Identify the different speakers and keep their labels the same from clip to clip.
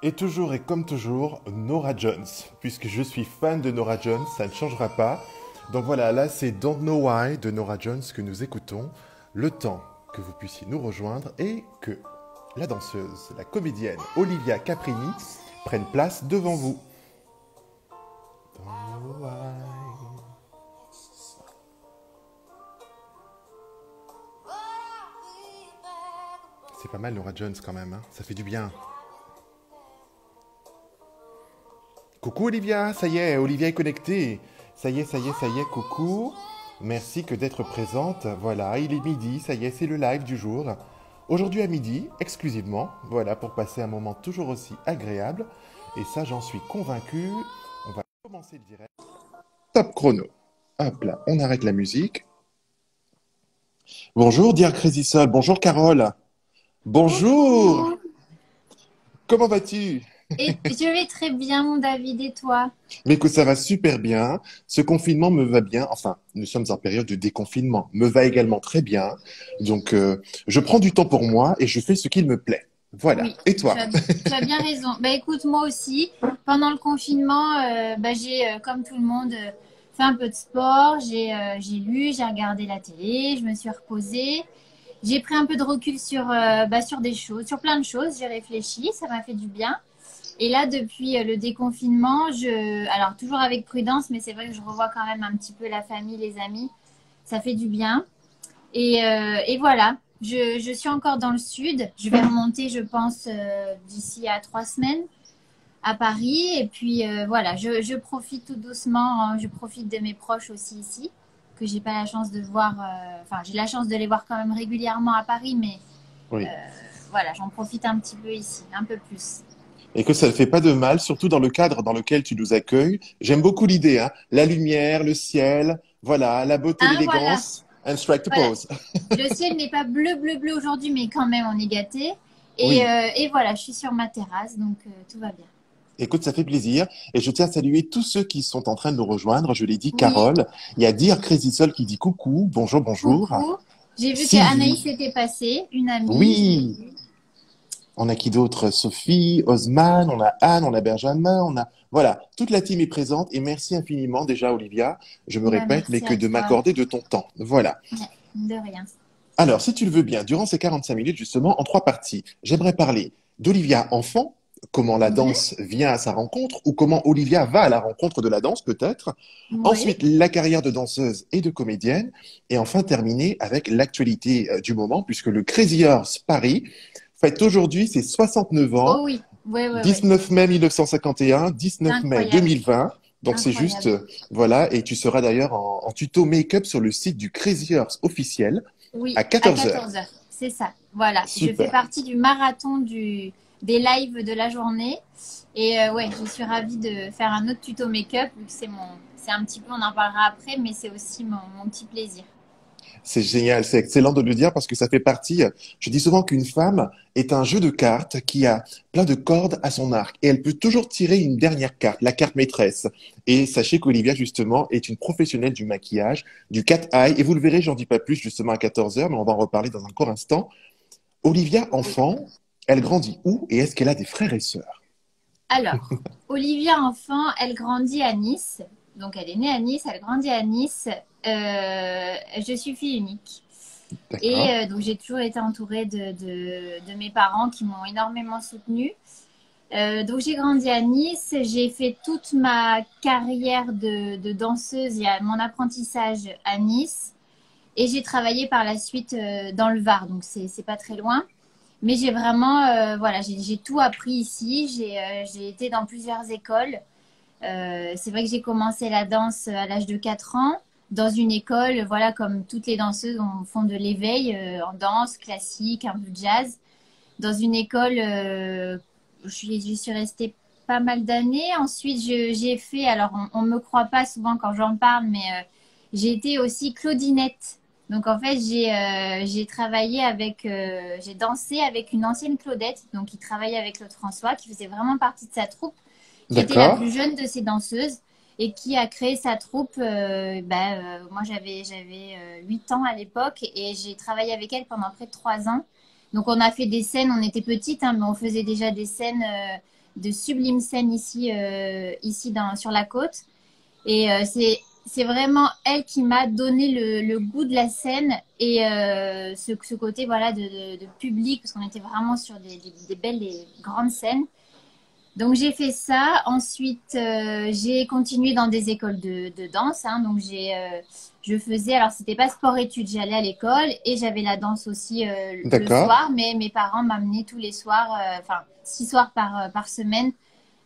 Speaker 1: Et toujours et comme toujours, Norah Jones. Puisque je suis fan de Norah Jones, ça ne changera pas. Donc voilà, là c'est Don't Know Why de Norah Jones que nous écoutons. Le temps que vous puissiez nous rejoindre et que la danseuse, la comédienne Olivia Caprini prenne place devant vous. Don't know why. C'est pas mal Norah Jones quand même, hein, ça fait du bien. Coucou Olivia, ça y est, Olivia est connectée. Ça y est, ça y est, ça y est, coucou. Merci que d'être présente. Voilà, il est midi, ça y est, c'est le live du jour. Aujourd'hui à midi, exclusivement, voilà, pour passer un moment toujours aussi agréable. Et ça, j'en suis convaincu. On va commencer le direct. Top chrono. Hop là, on arrête la musique. Bonjour, Dear Crazy Soul. Bonjour, Carole. Bonjour.
Speaker 2: Coucou.
Speaker 1: Comment vas-tu?
Speaker 2: Et je vais très bien, mon David, et toi?
Speaker 1: Mais écoute, ça va super bien. Ce confinement me va bien. Enfin, nous sommes en période de déconfinement. Me va également très bien. Donc, je prends du temps pour moi et je fais ce qu'il me plaît. Voilà.
Speaker 2: Oui,
Speaker 1: Et toi?
Speaker 2: tu as bien raison. Bah écoute, moi aussi, pendant le confinement, j'ai, comme tout le monde, fait un peu de sport. J'ai lu, j'ai regardé la télé, je me suis reposée. J'ai pris un peu de recul sur des choses, sur plein de choses. J'ai réfléchi, ça m'a fait du bien. Et là, depuis le déconfinement, alors toujours avec prudence, mais c'est vrai que je revois quand même un petit peu la famille, les amis. Ça fait du bien. Et voilà, je suis encore dans le sud. Je vais remonter, je pense, d'ici à 3 semaines à Paris. Et puis voilà, je profite tout doucement, hein. Je profite de mes proches aussi ici, que j'ai pas la chance de voir. Enfin, j'ai la chance de les voir quand même régulièrement à Paris, mais
Speaker 1: Oui.
Speaker 2: voilà, j'en profite un petit peu ici, un peu plus.
Speaker 1: Et que ça ne fait pas de mal, surtout dans le cadre dans lequel tu nous accueilles. J'aime beaucoup l'idée, hein. La lumière, le ciel, voilà, la beauté,
Speaker 2: Hein, voilà,
Speaker 1: l'élégance. And strike to
Speaker 2: voilà.
Speaker 1: pose.
Speaker 2: Le ciel n'est pas bleu, bleu, bleu aujourd'hui, mais quand même, on est gâté.
Speaker 1: Oui.
Speaker 2: Et voilà, je suis sur ma terrasse, donc tout va bien.
Speaker 1: Écoute, ça fait plaisir. Et je tiens à saluer tous ceux qui sont en train de nous rejoindre. Je l'ai dit,
Speaker 2: Oui,
Speaker 1: Carole. Il y a Dear Crazy Soul qui dit coucou, bonjour, bonjour.
Speaker 2: coucou. J'ai vu qu'Anaïs
Speaker 1: Sylvie.
Speaker 2: était passée, une amie, je l'ai
Speaker 1: Oui.
Speaker 2: vue.
Speaker 1: On a qui d'autre? Sophie, Osman, on a Anne, on a Benjamin, on a... Voilà, toute la team est présente et merci infiniment déjà, Olivia, je me
Speaker 2: Bah,
Speaker 1: répète, mais
Speaker 2: merci
Speaker 1: que
Speaker 2: à
Speaker 1: de
Speaker 2: toi.
Speaker 1: m'accorder de ton temps. Voilà.
Speaker 2: Ouais, de rien.
Speaker 1: Alors, si tu le veux bien, durant ces 45 minutes, justement, en trois parties, j'aimerais parler d'Olivia enfant, comment la
Speaker 2: Mhm.
Speaker 1: danse vient à sa rencontre, ou comment Olivia va à la rencontre de la danse, peut-être.
Speaker 2: Oui.
Speaker 1: Ensuite, la carrière de danseuse et de comédienne. Et enfin, terminer avec l'actualité du moment, puisque le Crazy Horse Paris fête aujourd'hui ses 69 ans,
Speaker 2: Oh oui, oui, oui, oui.
Speaker 1: 19 mai 1951,
Speaker 2: C'est
Speaker 1: 19 mai
Speaker 2: incroyable,
Speaker 1: 2020. Donc c'est juste,
Speaker 2: incroyable.
Speaker 1: voilà, et tu seras d'ailleurs en tuto make-up sur le site du Crazy Horse officiel à
Speaker 2: Oui, à
Speaker 1: 14 heures.
Speaker 2: 14 heures, c'est ça. Voilà, je fais
Speaker 1: Super.
Speaker 2: partie du marathon des lives de la journée. Et ouais, je suis ravie de faire un autre tuto make-up, vu que c'est un petit peu, on en parlera après, mais c'est aussi mon petit plaisir.
Speaker 1: C'est génial, c'est excellent de le dire parce que ça fait partie. Je dis souvent qu'une femme est un jeu de cartes qui a plein de cordes à son arc et elle peut toujours tirer une dernière carte, la carte maîtresse. Et sachez qu'Olivia, justement, est une professionnelle du maquillage, du cat eye. Et vous le verrez, j'en dis pas plus justement à 14 heures, mais on va en reparler dans un court instant. Olivia,
Speaker 2: Oui.
Speaker 1: enfant, elle grandit où et est-ce qu'elle a des frères et sœurs?
Speaker 2: Alors, Olivia Enfant, elle grandit à Nice. Donc, elle est née à Nice, elle grandit à Nice. Je suis fille unique. Et
Speaker 1: D'accord.
Speaker 2: donc, j'ai toujours été entourée de mes parents qui m'ont énormément soutenue. Donc, j'ai grandi à Nice. J'ai fait toute ma carrière de danseuse et mon apprentissage à Nice. Et j'ai travaillé par la suite dans le Var. Donc, c'est pas très loin. Mais j'ai vraiment, voilà, j'ai tout appris ici. J'ai été dans plusieurs écoles. C'est vrai que j'ai commencé la danse à l'âge de 4 ans dans une école, voilà, comme toutes les danseuses, on font de l'éveil en danse classique, un peu de jazz. Dans une école, j'y suis restée pas mal d'années. Ensuite, j'ai fait, alors on me croit pas souvent quand j'en parle, mais j'ai été aussi Claudinette. Donc en fait, j'ai travaillé j'ai dansé avec une ancienne Claudette, donc qui travaillait avec Claude François, qui faisait vraiment partie de sa troupe, qui était la
Speaker 1: D'accord.
Speaker 2: plus jeune de ces danseuses et qui a créé sa troupe. Moi, j'avais 8 ans à l'époque et j'ai travaillé avec elle pendant près de 3 ans. Donc, on a fait des scènes, on était petites, hein, mais on faisait déjà des scènes de sublimes scènes ici sur la côte. Et c'est vraiment elle qui m'a donné le goût de la scène et ce côté voilà de public, parce qu'on était vraiment sur des belles et grandes scènes. Donc j'ai fait ça. Ensuite, j'ai continué dans des écoles de danse. Hein. Donc je faisais, alors c'était pas sport-études, j'allais à l'école et j'avais la danse aussi le
Speaker 1: D'accord.
Speaker 2: soir, mais mes parents m'amenaient tous les soirs, enfin 6 soirs par semaine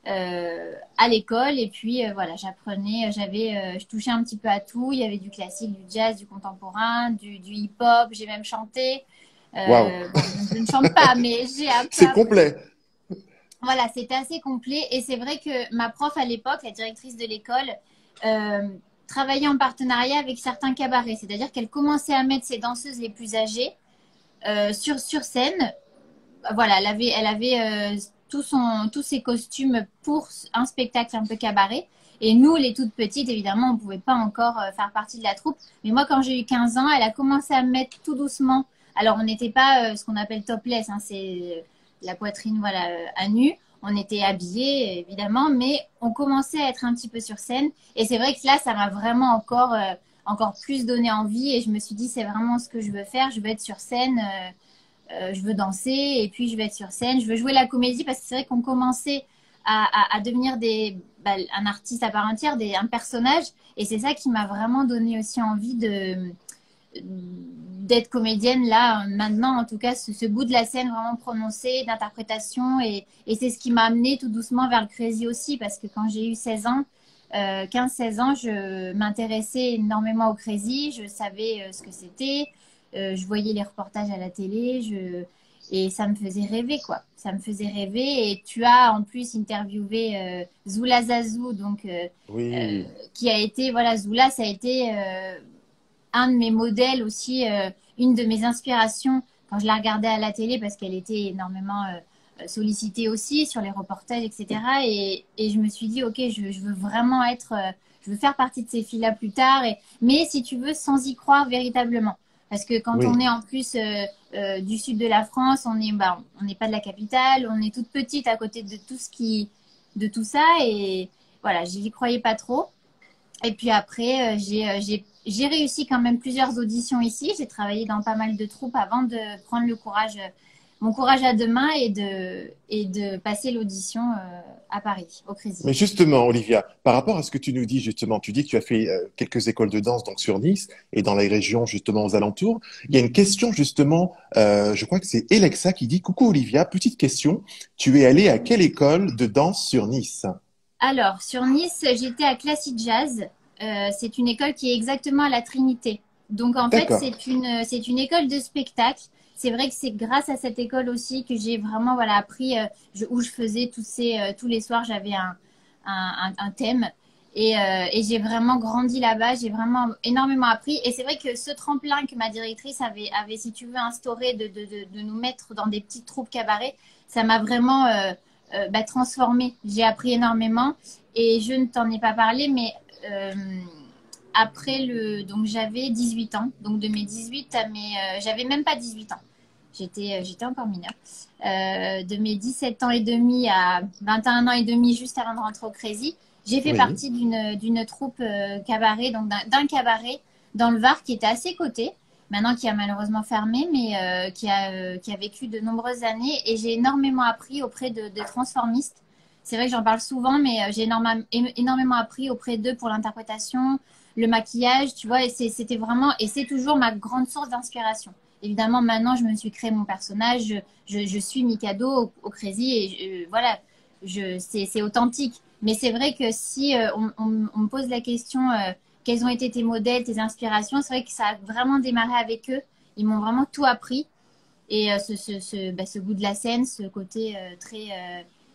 Speaker 2: à l'école. Et puis voilà, j'apprenais, je touchais un petit peu à tout. Il y avait du classique, du jazz, du contemporain, du hip-hop. J'ai même chanté.
Speaker 1: Waouh.
Speaker 2: Bon, je ne chante pas, mais j'ai un peu
Speaker 1: C'est complet.
Speaker 2: voilà, c'était assez complet. Et c'est vrai que ma prof à l'époque, la directrice de l'école, euh, travaillait en partenariat avec certains cabarets. C'est-à-dire qu'elle commençait à mettre ses danseuses les plus âgées sur scène. Voilà, elle avait tous ses costumes pour un spectacle un peu cabaret. Et nous, les toutes petites, évidemment, on ne pouvait pas encore faire partie de la troupe. Mais moi, quand j'ai eu 15 ans, elle a commencé à me mettre tout doucement. Alors, on n'était pas ce qu'on appelle topless, hein, c'est la poitrine voilà, à nu. On était habillés, évidemment, mais on commençait à être un petit peu sur scène. Et c'est vrai que là, ça m'a vraiment encore plus donné envie. Et je me suis dit, c'est vraiment ce que je veux faire. Je veux être sur scène. Je veux danser et puis je veux être sur scène. Je veux jouer la comédie parce que c'est vrai qu'on commençait à devenir un artiste à part entière, un personnage. Et c'est ça qui m'a vraiment donné aussi envie d'être comédienne là, maintenant, en tout cas, ce bout de la scène vraiment prononcé, d'interprétation. Et c'est ce qui m'a amené tout doucement vers le Crazy aussi, parce que quand j'ai eu 16 ans, 15-16 ans, je m'intéressais énormément au Crazy, je savais ce que c'était, je voyais les reportages à la télé, et ça me faisait rêver, quoi. Ça me faisait rêver. Et tu as en plus interviewé Zoula Zazou, donc,
Speaker 1: Oui.
Speaker 2: qui a été, voilà, Zoula, ça a été un de mes modèles aussi, une de mes inspirations quand je la regardais à la télé parce qu'elle était énormément sollicitée aussi sur les reportages, etc. Et je me suis dit, ok, je veux vraiment je veux faire partie de ces filles-là plus tard, mais si tu veux, sans y croire véritablement. Parce que quand on
Speaker 1: Oui.
Speaker 2: est en plus du sud de la France, on n'est pas de la capitale, on est toute petite à côté de de tout ça, et voilà, j'y croyais pas trop. Et puis après, j'ai réussi quand même plusieurs auditions ici. J'ai travaillé dans pas mal de troupes avant de prendre mon courage à deux mains et de passer l'audition à Paris, au Crédit.
Speaker 1: Mais justement, Olivia, par rapport à ce que tu nous dis, justement, tu dis que tu as fait quelques écoles de danse donc sur Nice et dans les régions justement aux alentours. Il y a une question justement, je crois que c'est Alexa qui dit, coucou Olivia, petite question, tu es allée à quelle école de danse sur Nice?
Speaker 2: Alors, sur Nice, j'étais à Classic Jazz. C'est une école qui est exactement à la Trinité. Donc, en fait,
Speaker 1: D'accord.
Speaker 2: c'est une école de spectacle. C'est vrai que c'est grâce à cette école aussi que j'ai vraiment voilà, appris, où je faisais tous les soirs, j'avais un thème. Et j'ai vraiment grandi là-bas, j'ai vraiment énormément appris. Et c'est vrai que ce tremplin que ma directrice avait si tu veux, instauré de nous mettre dans des petites troupes cabaret, ça m'a vraiment transformée. J'ai appris énormément. Et je ne t'en ai pas parlé, mais euh, donc j'avais 18 ans. Donc de mes 18 à j'avais même pas 18 ans. J'étais encore mineure. De mes 17 ans et demi à 21 ans et demi, juste avant de rentrer au Crazy, j'ai fait
Speaker 1: Oui.
Speaker 2: partie d'une troupe cabaret, donc d'un cabaret dans le Var qui était à ses côtés, maintenant qui a malheureusement fermé, mais qui a vécu de nombreuses années. Et j'ai énormément appris auprès de transformistes. C'est vrai que j'en parle souvent, mais j'ai énormément appris auprès d'eux pour l'interprétation, le maquillage, tu vois, et c'était vraiment, et c'est toujours ma grande source d'inspiration. Évidemment, maintenant, je me suis créé mon personnage, je suis Mikado au Crazy, et voilà, c'est authentique. Mais c'est vrai que si on me pose la question, quels ont été tes modèles, tes inspirations, c'est vrai que ça a vraiment démarré avec eux. Ils m'ont vraiment tout appris. Et ce goût de la scène, ce côté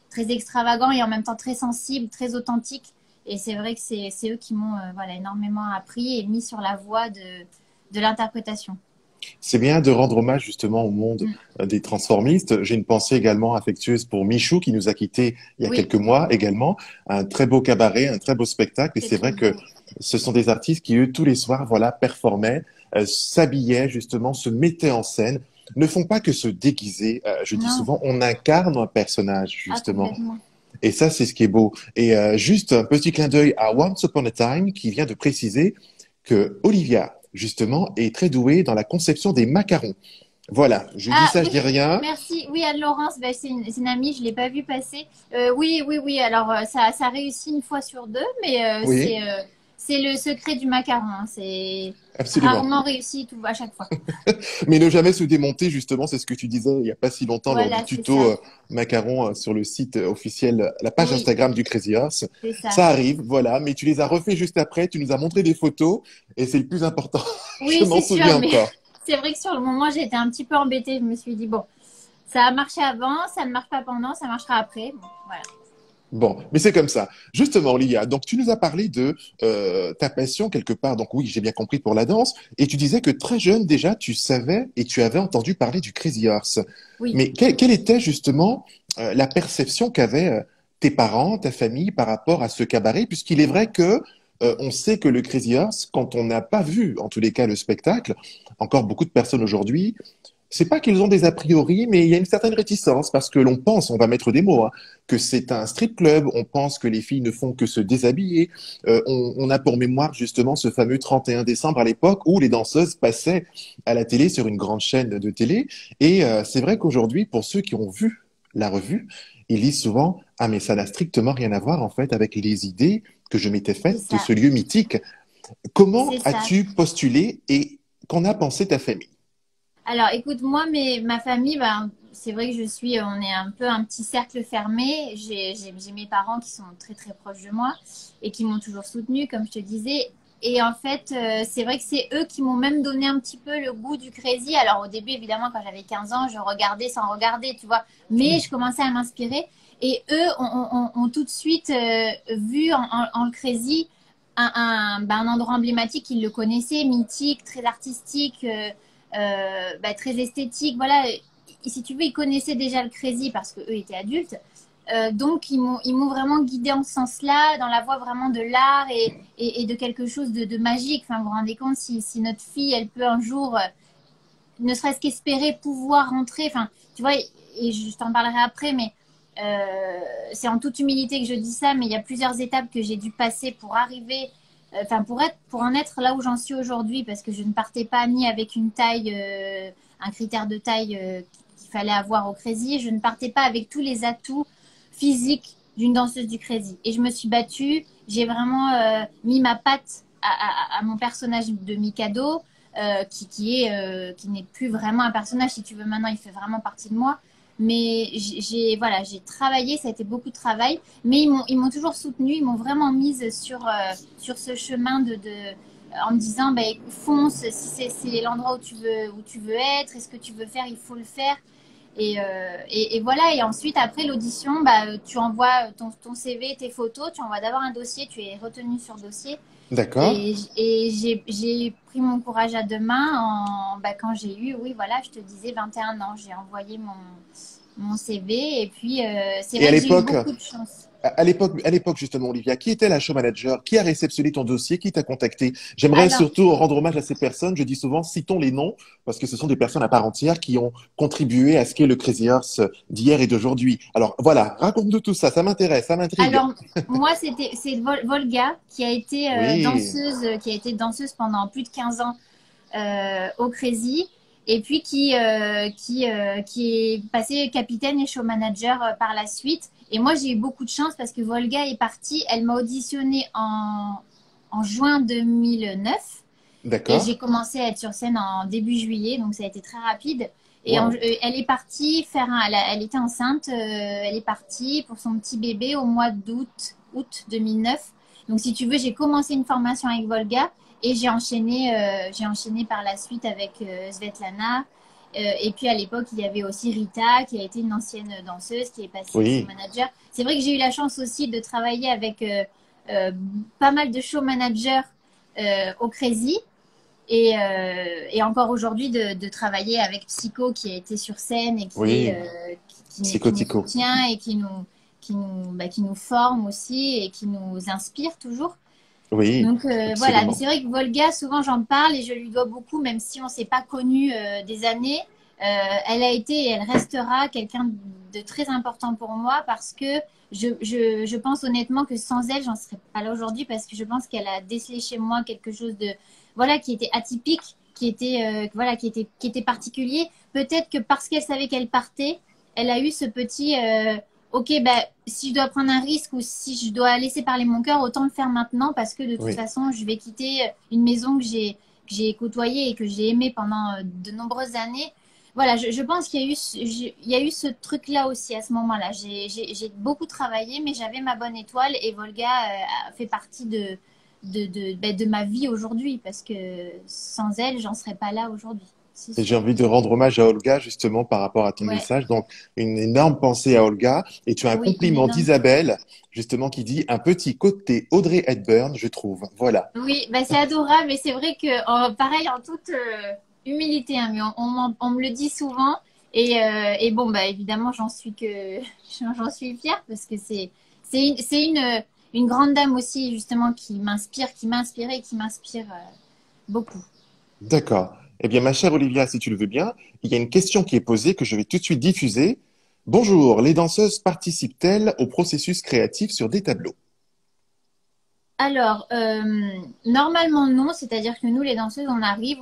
Speaker 2: très extravagant et en même temps très sensible, très authentique. Et c'est vrai que c'est eux qui m'ont voilà, énormément appris et mis sur la voie de l'interprétation.
Speaker 1: C'est bien de rendre hommage justement au monde
Speaker 2: Mm.
Speaker 1: des transformistes. J'ai une pensée également affectueuse pour Michou qui nous a quittés il y a
Speaker 2: Oui,
Speaker 1: quelques mois également. Un très beau cabaret, un très beau spectacle. Et
Speaker 2: c'est
Speaker 1: c'est
Speaker 2: très
Speaker 1: vrai que
Speaker 2: beau.
Speaker 1: ce sont des artistes qui, eux, tous les soirs, voilà, performaient, s'habillaient justement, se mettaient en scène, ne font pas que se déguiser. Je dis
Speaker 2: Non,
Speaker 1: souvent, on incarne un personnage
Speaker 2: ah,
Speaker 1: justement.
Speaker 2: complètement.
Speaker 1: Et ça, c'est ce qui est beau. Et juste un petit clin d'œil à Once Upon a Time qui vient de préciser que Olivia, justement, est très douée dans la conception des macarons. Voilà, je dis
Speaker 2: Ah
Speaker 1: ça, je dis
Speaker 2: oui,
Speaker 1: rien.
Speaker 2: merci. Oui, Anne-Laurence, ben, c'est une amie, je ne l'ai pas vue passer. Oui, oui, oui. Alors, ça réussit une fois sur deux, mais
Speaker 1: Oui,
Speaker 2: c'est le secret du macaron, hein. C'est
Speaker 1: absolument.
Speaker 2: rarement réussi tout, à chaque fois.
Speaker 1: Mais ne jamais se démonter, justement, c'est ce que tu disais il n'y a pas si longtemps lors du
Speaker 2: Voilà, c'est
Speaker 1: tuto
Speaker 2: ça.
Speaker 1: macaron sur le site officiel, la page
Speaker 2: Oui,
Speaker 1: Instagram du Crazy Horse.
Speaker 2: c'est ça.
Speaker 1: Ça arrive, voilà, mais tu les as refait juste après, tu nous as montré des photos et c'est le plus important. Je
Speaker 2: Oui,
Speaker 1: m'en
Speaker 2: c'est sûr,
Speaker 1: souviens
Speaker 2: mais
Speaker 1: encore.
Speaker 2: c'est vrai que sur le moment, j'ai été un petit peu embêtée. Je me suis dit, bon, ça a marché avant, ça ne marche pas pendant, ça marchera après. Bon, voilà.
Speaker 1: Bon, mais c'est comme ça. Justement, Lia, donc tu nous as parlé de ta passion quelque part, donc oui, j'ai bien compris pour la danse, et tu disais que très jeune déjà, tu savais et tu avais entendu parler du Crazy Horse.
Speaker 2: Oui,
Speaker 1: Mais quelle était justement la perception qu'avaient tes parents, ta famille par rapport à ce cabaret, puisqu'il est vrai que on sait que le Crazy Horse, quand on n'a pas vu, en tous les cas, le spectacle, encore beaucoup de personnes aujourd'hui c'est pas qu'ils ont des a priori, mais il y a une certaine réticence parce que l'on pense, on va mettre des mots, hein, que c'est un strip club, on pense que les filles ne font que se déshabiller. On a pour mémoire justement ce fameux 31 décembre à l'époque où les danseuses passaient à la télé sur une grande chaîne de télé. Et c'est vrai qu'aujourd'hui, pour ceux qui ont vu la revue, ils disent souvent, ah mais ça n'a strictement rien à voir en fait avec les idées que je m'étais
Speaker 2: c'est
Speaker 1: faites de
Speaker 2: ça.
Speaker 1: ce lieu mythique. Comment
Speaker 2: C'est ça.
Speaker 1: as-tu postulé et qu'en a pensé ta famille?
Speaker 2: Alors, écoute, moi, ma famille, ben, c'est vrai que on est un peu un petit cercle fermé. J'ai mes parents qui sont très, très proches de moi et qui m'ont toujours soutenue, comme je te disais. Et en fait, c'est vrai que c'est eux qui m'ont même donné un petit peu le goût du crazy. Alors, au début, évidemment, quand j'avais 15 ans, je regardais sans regarder, tu vois. Mais je commençais à m'inspirer. Et eux ont tout de suite vu en le crazy ben, un endroit emblématique. Ils le connaissaient, mythique, très artistique. Bah, très esthétique. Voilà, et si tu veux, ils connaissaient déjà le crazy parce qu'eux étaient adultes. Donc, ils m'ont vraiment guidée en ce sens-là, dans la voie vraiment de l'art et de quelque chose de magique. Enfin, vous vous rendez compte, si notre fille, elle peut un jour, ne serait-ce qu'espérer pouvoir rentrer, enfin, tu vois, et je t'en parlerai après, mais c'est en toute humilité que je dis ça, mais il y a plusieurs étapes que j'ai dû passer pour arriver, enfin pour en être là où j'en suis aujourd'hui, parce que je ne partais pas ni avec une taille, un critère de taille qu'il fallait avoir au Crazy, je ne partais pas avec tous les atouts physiques d'une danseuse du Crazy. Et je me suis battue, j'ai vraiment mis ma patte à mon personnage de Mikado, qui n'est plus vraiment un personnage, si tu veux, maintenant il fait vraiment partie de moi. Mais voilà, j'ai travaillé, ça a été beaucoup de travail, mais ils m'ont toujours soutenue, ils m'ont vraiment mise sur ce chemin en me disant, bah, fonce, si c'est l'endroit où tu veux être, et ce que tu veux faire, il faut le faire. Et voilà, et ensuite, après l'audition, bah, tu envoies ton CV, tes photos, tu envoies d'abord un dossier, tu es retenu sur dossier.
Speaker 1: D'accord.
Speaker 2: Et j'ai pris mon courage à deux mains bah, quand j'ai eu, oui, voilà, je te disais 21 ans. J'ai envoyé mon CV et puis c'est
Speaker 1: Et
Speaker 2: vrai que j'ai eu beaucoup de chance.
Speaker 1: à l'époque justement, Olivia, qui était la show manager? Qui a réceptionné ton dossier? Qui t'a contacté? J'aimerais
Speaker 2: Alors,
Speaker 1: surtout rendre hommage à ces personnes. Je dis souvent, citons les noms, parce que ce sont des personnes à part entière qui ont contribué à ce qu'est le Crazy Horse d'hier et d'aujourd'hui. Alors voilà, raconte-nous tout ça, ça m'intéresse, ça m'intrigue.
Speaker 2: alors moi, c'est Volga
Speaker 1: Oui,
Speaker 2: qui a été danseuse pendant plus de 15 ans au Crazy et puis qui est passée capitaine et show manager par la suite. Et moi, j'ai eu beaucoup de chance parce que Volga est partie. Elle m'a auditionné en juin 2009 et
Speaker 1: d'accord.
Speaker 2: j'ai commencé à être sur scène en début juillet, donc ça a été très rapide.
Speaker 1: Waouh.
Speaker 2: Elle est partie elle était enceinte, elle est partie pour son petit bébé au mois août 2009. Donc si tu veux, j'ai commencé une formation avec Volga et j'ai enchaîné par la suite avec Svetlana. Et puis à l'époque, il y avait aussi Rita, qui a été une ancienne danseuse, qui est passée show
Speaker 1: Oui,
Speaker 2: manager. C'est vrai que j'ai eu la chance aussi de travailler avec euh, pas mal de show managers au Crazy. Et encore aujourd'hui, de travailler avec Psycho qui a été sur scène et
Speaker 1: oui,
Speaker 2: qui nous
Speaker 1: psychotico.
Speaker 2: soutient et qui nous forme aussi et qui nous inspire toujours.
Speaker 1: Oui,
Speaker 2: Donc voilà, mais
Speaker 1: absolument.
Speaker 2: c'est vrai que Volga, souvent j'en parle et je lui dois beaucoup, même si on ne s'est pas connu des années. Elle a été et elle restera quelqu'un de très important pour moi parce que je pense honnêtement que sans elle, j'en serais pas là aujourd'hui parce que je pense qu'elle a décelé chez moi quelque chose de, voilà, qui était atypique, qui était, voilà, qui était particulier. Peut-être que parce qu'elle savait qu'elle partait, elle a eu ce petit, ok, bah, si je dois prendre un risque ou si je dois laisser parler mon cœur, autant le faire maintenant parce que de toute
Speaker 1: Oui.
Speaker 2: façon, je vais quitter une maison que j'ai côtoyée et que j'ai aimée pendant de nombreuses années. Voilà, je pense qu'il y a eu, il y a eu ce truc-là aussi à ce moment-là. J'ai beaucoup travaillé, mais j'avais ma bonne étoile et Volga fait partie ben, de ma vie aujourd'hui parce que sans elle, j'en serais pas là aujourd'hui, c'est
Speaker 1: Et j'ai
Speaker 2: sûr.
Speaker 1: envie de rendre hommage à Olga justement par rapport à ton
Speaker 2: Ouais,
Speaker 1: message. Donc, une énorme pensée à Olga. Et tu as un
Speaker 2: oui, une
Speaker 1: compliment
Speaker 2: énorme.
Speaker 1: d'Isabelle, justement, qui dit un petit côté Audrey Hepburn, je trouve. Voilà.
Speaker 2: Oui, bah c'est adorable et c'est vrai que, pareil, en toute humilité, hein, mais on me le dit souvent. Et bon, bah évidemment, j'en suis que, j'en suis fière parce que c'est une grande dame aussi, justement, qui m'a inspirée et qui m'inspire beaucoup.
Speaker 1: D'accord. Eh bien, ma chère Olivia, si tu le veux bien, il y a une question qui est posée que je vais tout de suite diffuser. Bonjour, les danseuses participent-elles au processus créatif sur des tableaux?
Speaker 2: Alors, normalement non, c'est-à-dire que nous, les danseuses, on arrive,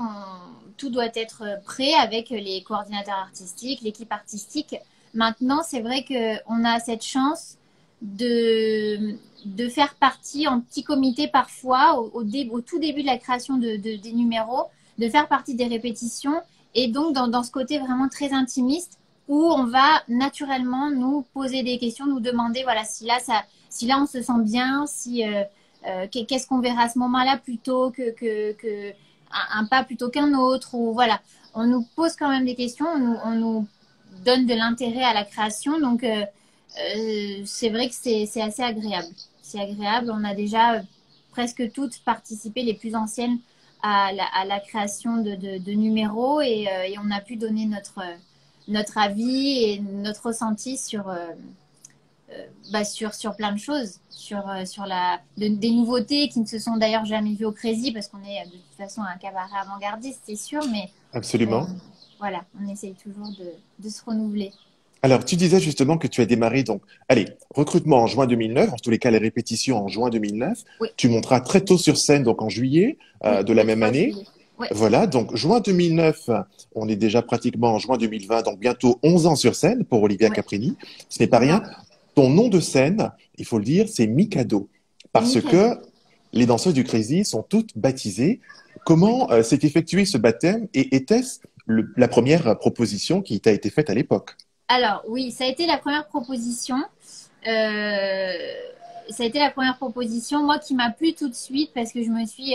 Speaker 2: tout doit être prêt avec les coordinateurs artistiques, l'équipe artistique. Maintenant, c'est vrai qu'on a cette chance de faire partie en petit comité parfois, au tout début de la création des numéros, de faire partie des répétitions et donc dans ce côté vraiment très intimiste où on va naturellement nous poser des questions, nous demander, voilà, si là on se sent bien, si qu'est-ce qu'on verra à ce moment-là plutôt que un pas plutôt qu'un autre ou voilà. On nous pose quand même des questions, on nous donne de l'intérêt à la création, donc c'est vrai que c'est assez agréable. C'est agréable. On a déjà presque toutes participé, les plus anciennes, à la création de numéros et on a pu donner notre avis et notre ressenti sur, bah, sur plein de choses, sur des nouveautés qui ne se sont d'ailleurs jamais vues au Crazy, parce qu'on est de toute façon un cabaret avant-gardiste, c'est sûr, mais euh,
Speaker 1: Absolument.
Speaker 2: voilà, on essaye toujours de se renouveler.
Speaker 1: Alors, tu disais justement que tu as démarré, donc, allez, recrutement en juin 2009, en tous les cas, les répétitions en juin 2009.
Speaker 2: Oui,
Speaker 1: Tu monteras très tôt sur scène, donc en juillet
Speaker 2: oui,
Speaker 1: de la
Speaker 2: le
Speaker 1: même
Speaker 2: 3
Speaker 1: année.
Speaker 2: juillet. Ouais,
Speaker 1: Voilà, donc juin 2009, on est déjà pratiquement en juin 2020, donc bientôt 11 ans sur scène pour Olivia
Speaker 2: ouais,
Speaker 1: Caprini. Ce n'est pas rien.
Speaker 2: non,
Speaker 1: Ton nom de scène, il faut le dire, c'est Mikado,
Speaker 2: c'est
Speaker 1: parce
Speaker 2: Mikado.
Speaker 1: que les danseuses du Crazy sont toutes baptisées.
Speaker 2: Ouais.
Speaker 1: Comment s'est effectué ce baptême et était-ce la première proposition qui t'a été faite à l'époque?
Speaker 2: Alors, oui, ça a été la première proposition. Euh, Ça a été la première proposition, moi, qui m'a plu tout de suite parce que je me suis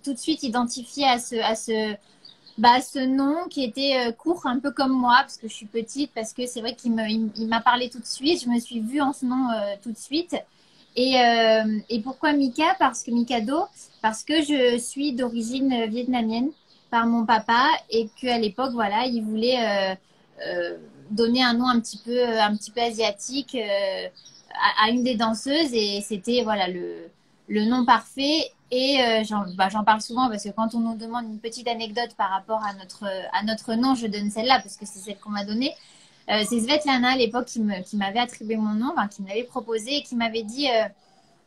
Speaker 2: tout de suite identifiée à ce nom qui était court, un peu comme moi, parce que je suis petite, parce que c'est vrai il m'a parlé tout de suite. Je me suis vue en ce nom tout de suite. Et pourquoi Mika? Parce que Mikado, parce que je suis d'origine vietnamienne par mon papa et qu'à l'époque, voilà, il voulait donner un nom un petit peu asiatique à une des danseuses et c'était voilà le nom parfait. Et j'en parle souvent parce que quand on nous demande une petite anecdote par rapport à notre nom, je donne celle-là parce que c'est celle qu'on m'a donnée. C'est Svetlana à l'époque qui m'avait attribué mon nom, enfin, qui me l'avait proposé et qui m'avait dit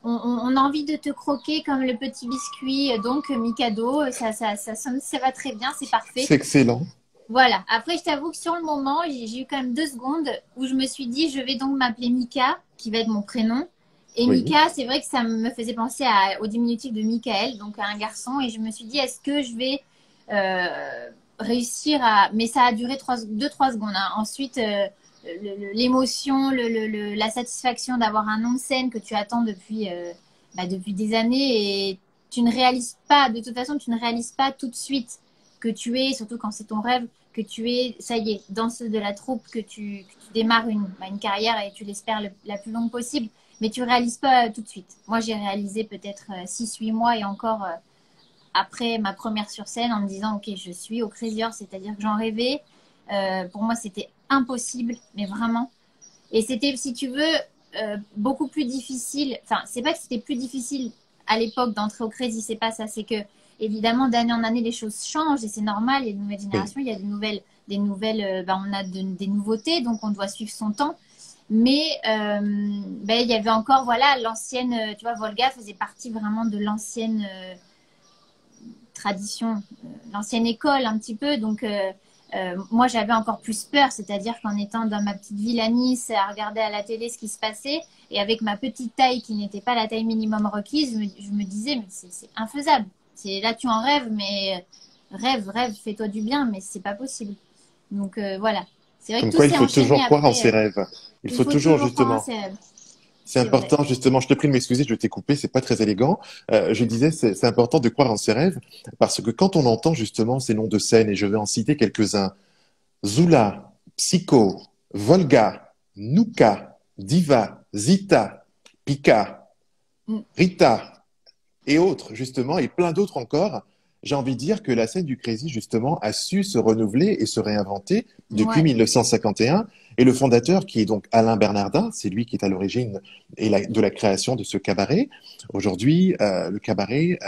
Speaker 2: on a envie de te croquer comme le petit biscuit, donc Mikado, ça va très bien, c'est parfait.
Speaker 1: C'est excellent.
Speaker 2: Voilà. Après, je t'avoue que sur le moment, j'ai eu quand même 2 secondes où je me suis dit, je vais donc m'appeler Mika, qui va être mon prénom. Et
Speaker 1: Oui.
Speaker 2: Mika, c'est vrai que ça me faisait penser au diminutif de Michael, donc à un garçon. Et je me suis dit, est-ce que je vais réussir à... Mais ça a duré 2-3 secondes, hein. Ensuite, l'émotion, la satisfaction d'avoir un nom de scène que tu attends depuis des années et tu ne réalises pas, de toute façon, tu ne réalises pas tout de suite que tu es, surtout quand c'est ton rêve, que tu es, ça y est, danseuse de la troupe, que tu démarres une carrière et tu l'espères la plus longue possible, mais tu réalises pas tout de suite. Moi, j'ai réalisé peut-être 6-8 mois et encore après ma première sur scène en me disant, OK, je suis au Crazy Horse, c'est-à-dire que j'en rêvais. Pour moi, c'était impossible, mais vraiment. Et c'était, si tu veux, beaucoup plus difficile. Enfin, c'est pas que c'était plus difficile à l'époque d'entrer au Crazy, c'est pas ça. C'est que évidemment, d'année en année, les choses changent et c'est normal. Il y a de nouvelles
Speaker 1: Oui.
Speaker 2: générations, il y a on a des nouveautés, donc on doit suivre son temps. Mais il y avait encore, voilà, l'ancienne, tu vois, Volga faisait partie vraiment de l'ancienne tradition, l'ancienne école un petit peu. Donc, moi, j'avais encore plus peur, c'est-à-dire qu'en étant dans ma petite ville à Nice, à regarder à la télé ce qui se passait, et avec ma petite taille qui n'était pas la taille minimum requise, je me disais, mais c'est infaisable. Là, tu en rêves, mais rêve, fais-toi du bien, mais c'est pas possible. Donc, voilà. C'est vrai que
Speaker 1: Comme
Speaker 2: tout
Speaker 1: quoi, il
Speaker 2: s'est
Speaker 1: faut
Speaker 2: enchaîné
Speaker 1: toujours croire en ses
Speaker 2: après.
Speaker 1: rêves. Il
Speaker 2: Il
Speaker 1: faut
Speaker 2: faut
Speaker 1: toujours,
Speaker 2: toujours croire en
Speaker 1: justement.
Speaker 2: ses rêves.
Speaker 1: C'est
Speaker 2: C'est vrai.
Speaker 1: important, justement. Je te prie de m'excuser, je t'ai coupé, c'est pas très élégant. Je disais, c'est important de croire en ses rêves parce que quand on entend justement ces noms de scènes, et je vais en citer quelques-uns, Zula, Psycho, Volga, Nuka, Diva, Zita, Pika,
Speaker 2: Mm.
Speaker 1: Rita et autres, justement, et plein d'autres encore, j'ai envie de dire que la scène du Crazy, justement, a su se renouveler et se réinventer depuis
Speaker 2: Ouais.
Speaker 1: 1951. Et le fondateur, qui est donc Alain Bernardin, c'est lui qui est à l'origine de la création de ce cabaret. Aujourd'hui, le cabaret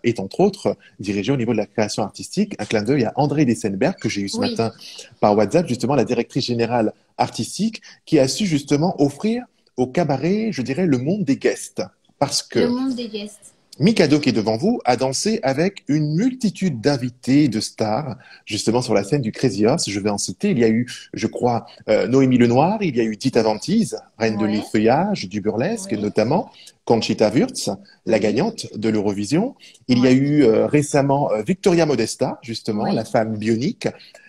Speaker 1: est entre autres dirigé au niveau de la création artistique. Un clin d'œil à André Dessenberg, que j'ai eu ce
Speaker 2: Oui.
Speaker 1: matin par WhatsApp, justement la directrice générale artistique, qui a su justement offrir au cabaret, je dirais, le monde des guests. Parce
Speaker 2: Le
Speaker 1: que
Speaker 2: monde des guests.
Speaker 1: Mikado, qui est devant vous, a dansé avec une multitude d'invités, de stars, justement sur la scène du Crazy Horse. Je vais en citer. Il y a eu, je crois, Noémie Lenoir, il y a eu Dita Vantise, reine de
Speaker 2: Ouais.
Speaker 1: l'effeuillage, du burlesque
Speaker 2: Oui.
Speaker 1: notamment, Conchita Wurst, la
Speaker 2: Oui.
Speaker 1: gagnante de l'Eurovision. Il y a
Speaker 2: Ouais.
Speaker 1: eu récemment Victoria Modesta, justement, la
Speaker 2: Oui.
Speaker 1: femme bionique.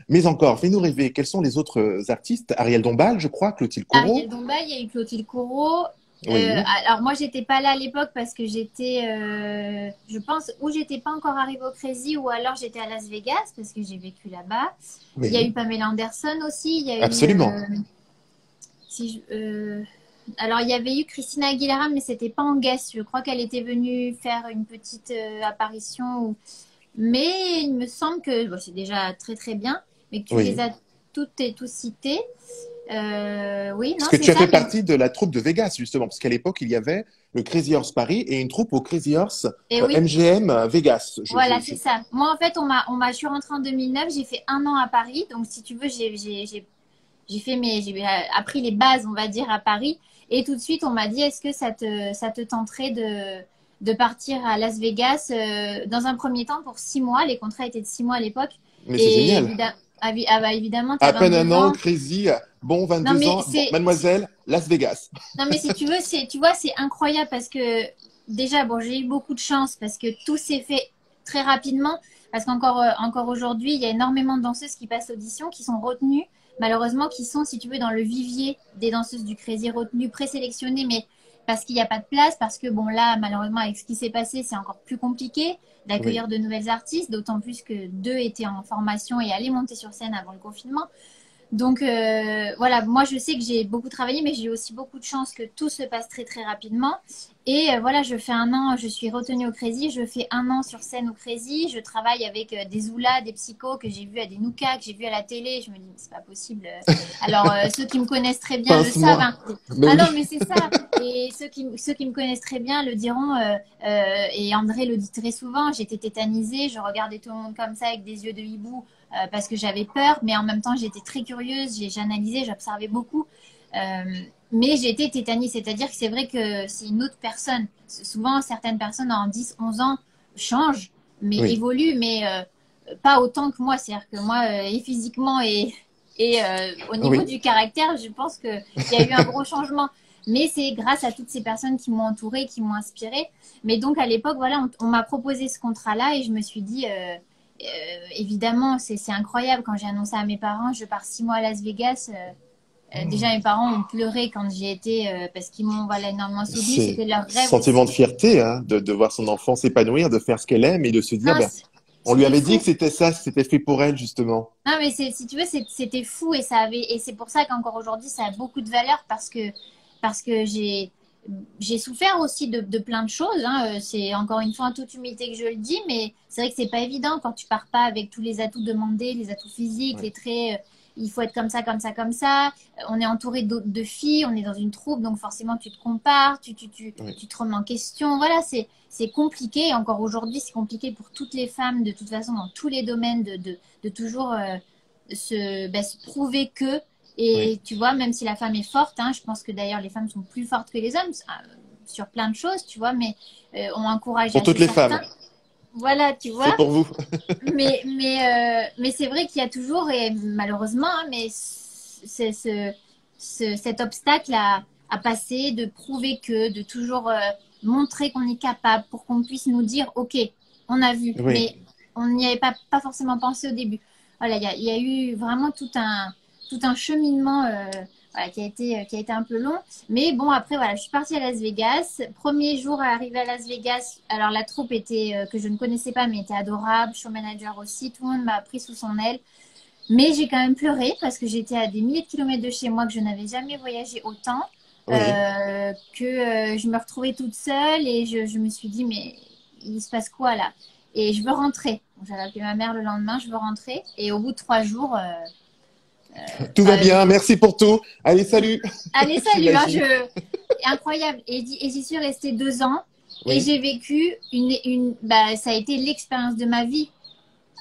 Speaker 1: Mais encore, fais-nous rêver, quels sont les autres artistes? Ariel Dombal, je crois, Clotilde
Speaker 2: Ariel
Speaker 1: Corot.
Speaker 2: Dombal, il y a eu Clotilde Corot.
Speaker 1: Oui,
Speaker 2: Alors moi, j'étais pas là à l'époque parce que je pense, ou j'étais pas encore arrivée au Crazy, ou alors j'étais à Las Vegas parce que j'ai vécu là-bas. Il y a eu
Speaker 1: oui,
Speaker 2: Pamela Anderson aussi. Il y a eu,
Speaker 1: absolument.
Speaker 2: si je- alors il y avait eu Christina Aguilera, mais c'était pas en guest. Je crois qu'elle était venue faire une petite apparition. Mais il me semble que bon, c'est déjà très très bien, mais que tu les
Speaker 1: Oui.
Speaker 2: as toutes et tous cités. Oui,
Speaker 1: Parce
Speaker 2: non,
Speaker 1: que
Speaker 2: c'est
Speaker 1: tu as
Speaker 2: ça.
Speaker 1: fait
Speaker 2: Mais
Speaker 1: partie de la troupe de Vegas, justement, parce qu'à l'époque, il y avait le Crazy Horse Paris et une troupe au Crazy Horse
Speaker 2: et oui,
Speaker 1: MGM Vegas.
Speaker 2: voilà, c'est ça. Moi, en fait, je suis rentrée en 2009, j'ai fait un an à Paris. Donc, si tu veux, j'ai appris les bases, on va dire, à Paris. Et tout de suite, on m'a dit, est-ce que ça te tenterait de partir à Las Vegas dans un premier temps pour 6 mois. Les contrats étaient de 6 mois à l'époque.
Speaker 1: Mais c'est
Speaker 2: Et
Speaker 1: génial.
Speaker 2: évidemment, tu as
Speaker 1: À peine un
Speaker 2: 22
Speaker 1: an,
Speaker 2: ans.
Speaker 1: Crazy, bon,
Speaker 2: Non,
Speaker 1: 22
Speaker 2: mais
Speaker 1: ans, bon, mademoiselle, Las Vegas.
Speaker 2: non, mais si tu veux, tu vois, c'est incroyable parce que déjà, bon, j'ai eu beaucoup de chance parce que tout s'est fait très rapidement. Parce encore aujourd'hui, il y a énormément de danseuses qui passent l'audition, qui sont retenues, malheureusement, qui sont, si tu veux, dans le vivier des danseuses du Crazy, retenues, présélectionnées, mais parce qu'il n'y a pas de place, parce que, bon, là, malheureusement, avec ce qui s'est passé, c'est encore plus compliqué d'accueillir
Speaker 1: Oui,
Speaker 2: de nouvelles artistes, d'autant plus que deux étaient en formation et allaient monter sur scène avant le confinement. Donc voilà, moi je sais que j'ai beaucoup travaillé, mais j'ai eu aussi beaucoup de chance que tout se passe très très rapidement. Et voilà, je fais un an, je suis retenue au Crazy, je fais un an sur scène au Crazy, je travaille avec des zoulas, des psychos que j'ai vus à des noukas, que j'ai vus à la télé. Je me dis, mais c'est pas possible. Alors ceux qui me connaissent très bien le savent,
Speaker 1: pince-moi.
Speaker 2: hein.
Speaker 1: Mais
Speaker 2: Ah non,
Speaker 1: oui,
Speaker 2: mais c'est ça. Et ceux qui me connaissent très bien le diront, et André le dit très souvent, j'étais tétanisée, je regardais tout le monde comme ça avec des yeux de hibou parce que j'avais peur, mais en même temps j'étais très curieuse, j'analysais, j'observais beaucoup. Euh, mais j'ai été tétanie, c'est-à-dire que c'est vrai que c'est une autre personne. Souvent, certaines personnes en 10, 11 ans changent, mais
Speaker 1: oui,
Speaker 2: évoluent, mais pas autant que moi. C'est-à-dire que moi, et physiquement et au niveau
Speaker 1: oui.
Speaker 2: du caractère, je pense qu'il y a eu un gros changement. Mais c'est grâce à toutes ces personnes qui m'ont entourée, qui m'ont inspirée. Mais donc, à l'époque, voilà, on m'a proposé ce contrat-là et je me suis dit, évidemment, c'est incroyable. Quand j'ai annoncé à mes parents, je pars 6 mois à Las Vegas. Déjà, mes parents ont pleuré quand j'y étais parce qu'ils m'ont voilà, énormément soutenu.
Speaker 1: C'est
Speaker 2: C'était leur rêve
Speaker 1: sentiment de
Speaker 2: aussi.
Speaker 1: fierté, hein, de voir son enfant s'épanouir, de faire ce qu'elle aime et de se dire,
Speaker 2: Non,
Speaker 1: ben, on lui
Speaker 2: c'était
Speaker 1: avait dit
Speaker 2: fou.
Speaker 1: que c'était ça, c'était fait pour elle, justement.
Speaker 2: Non, mais si tu veux, c'était fou et c'est pour ça qu'encore aujourd'hui, ça a beaucoup de valeur parce que j'ai souffert aussi de plein de choses, hein. C'est encore une fois en toute humilité que je le dis, mais c'est vrai que c'est pas évident quand tu pars pas avec tous les atouts demandés, les atouts physiques,
Speaker 1: Oui.
Speaker 2: les traits. il faut être comme ça, comme ça, comme ça. On est entouré de filles, on est dans une troupe, donc forcément tu te compares,
Speaker 1: Oui.
Speaker 2: tu te remets en question. Voilà, c'est compliqué. Et encore aujourd'hui, c'est compliqué pour toutes les femmes, de toute façon, dans tous les domaines, de toujours se prouver que.
Speaker 1: Oui.
Speaker 2: Et tu vois, même si la femme est forte, hein, je pense que d'ailleurs les femmes sont plus fortes que les hommes sur plein de choses, tu vois, mais ont un courage
Speaker 1: Pour
Speaker 2: assez
Speaker 1: toutes les
Speaker 2: certain.
Speaker 1: femmes,
Speaker 2: Voilà, tu
Speaker 1: c'est
Speaker 2: vois.
Speaker 1: pour vous.
Speaker 2: Mais c'est vrai qu'il y a toujours, et malheureusement, hein, mais c'est cet obstacle à passer, de prouver que, de toujours montrer qu'on est capable pour qu'on puisse nous dire, OK, on a vu,
Speaker 1: Oui.
Speaker 2: mais on n'y avait pas forcément pensé au début. Voilà, il y a eu vraiment tout un cheminement voilà, qui a été un peu long. Mais bon, après, voilà, je suis partie à Las Vegas. Premier jour à arriver à Las Vegas, alors la troupe était, que je ne connaissais pas, mais était adorable. Show manager aussi, tout le monde m'a pris sous son aile. Mais j'ai quand même pleuré parce que j'étais à des milliers de kilomètres de chez moi, que je n'avais jamais voyagé autant,
Speaker 1: Oui.
Speaker 2: que je me retrouvais toute seule et je me suis dit, mais il se passe quoi là? Et je veux rentrer. J'avais appelé ma mère le lendemain, je veux rentrer. Et au bout de 3 jours,
Speaker 1: Tout va
Speaker 2: bah,
Speaker 1: bien. Merci pour tout. Allez, salut.
Speaker 2: allez, salut, hein,
Speaker 1: J'imagine.
Speaker 2: incroyable. Et j'y suis restée 2 ans et
Speaker 1: Oui.
Speaker 2: j'ai vécu bah, ça a été l'expérience de ma vie.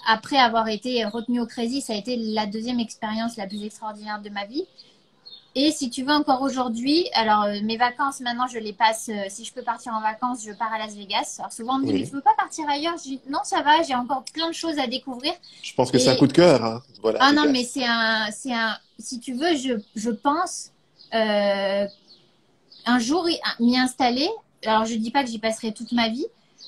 Speaker 2: Après avoir été retenue au Crédit, ça a été la deuxième expérience la plus extraordinaire de ma vie. Et si tu veux encore aujourd'hui, alors mes vacances maintenant je les passe, si je peux partir en vacances, je pars à Las Vegas. Alors souvent on me dit mais tu
Speaker 1: Oui.
Speaker 2: veux pas partir ailleurs? Je dis non ça va, j'ai encore plein de choses à découvrir.
Speaker 1: Je pense que c'est un coup
Speaker 2: Et
Speaker 1: de cœur, hein. Voilà,
Speaker 2: ah non mais
Speaker 1: Vegas.
Speaker 2: si tu veux, je pense euh, un jour m'y installer. Alors, je dis pas que j'y passerai toute ma vie,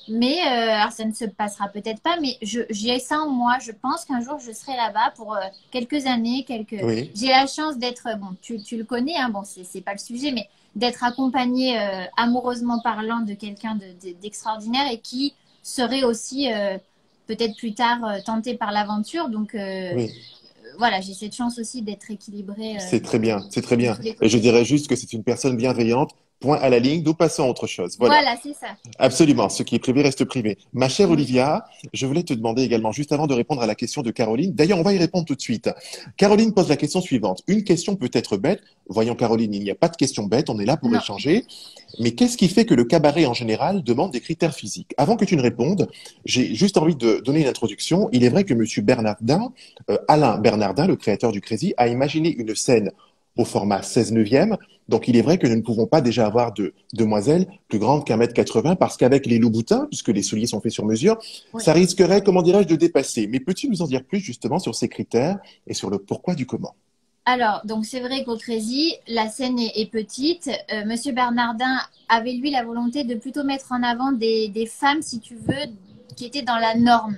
Speaker 2: mais alors ça ne se passera peut-être pas, mais j'ai ça en moi. Je pense qu'un jour je serai là-bas pour quelques années, quelques.
Speaker 1: Oui.
Speaker 2: J'ai la chance d'être, bon, tu le connais, hein, bon, c'est pas le sujet, mais d'être accompagnée amoureusement parlant de quelqu'un d'extraordinaire et qui serait aussi peut-être plus tard tenté par l'aventure. Donc
Speaker 1: Oui.
Speaker 2: voilà, j'ai cette chance aussi d'être équilibrée
Speaker 1: C'est très bien, c'est très
Speaker 2: de
Speaker 1: bien.
Speaker 2: tous les
Speaker 1: Et je
Speaker 2: côtés.
Speaker 1: dirais juste que c'est une personne bienveillante. Point à la ligne. Nous passons à autre chose. Voilà.
Speaker 2: Voilà, c'est ça.
Speaker 1: Absolument. Ce qui est privé reste privé. Ma chère
Speaker 2: Oui.
Speaker 1: Olivia, je voulais te demander également, juste avant de répondre à la question de Caroline. D'ailleurs, on va y répondre tout de suite. Caroline pose la question suivante. Une question peut être bête. Voyons, Caroline, il n'y a pas de question bête. On est là pour
Speaker 2: Non,
Speaker 1: échanger. Mais qu'est-ce qui fait que le cabaret en général demande des critères physiques? Avant que tu ne répondes, j'ai juste envie de donner une introduction. Il est vrai que Monsieur Bernardin, Alain Bernardin, le créateur du Crazy, a imaginé une scène au format 16 neuvième. Donc il est vrai que nous ne pouvons pas déjà avoir de demoiselles plus grandes qu'un mètre 80 parce qu'avec les loups-boutins, puisque les souliers sont faits sur mesure,
Speaker 2: oui.
Speaker 1: ça risquerait, comment dirais-je, de dépasser. Mais peux-tu nous en dire plus justement sur ces critères et sur le pourquoi du comment?
Speaker 2: Alors, donc c'est vrai qu'au Crécy, la scène est petite. Monsieur Bernardin avait lui la volonté de plutôt mettre en avant des femmes, si tu veux, qui étaient dans la norme,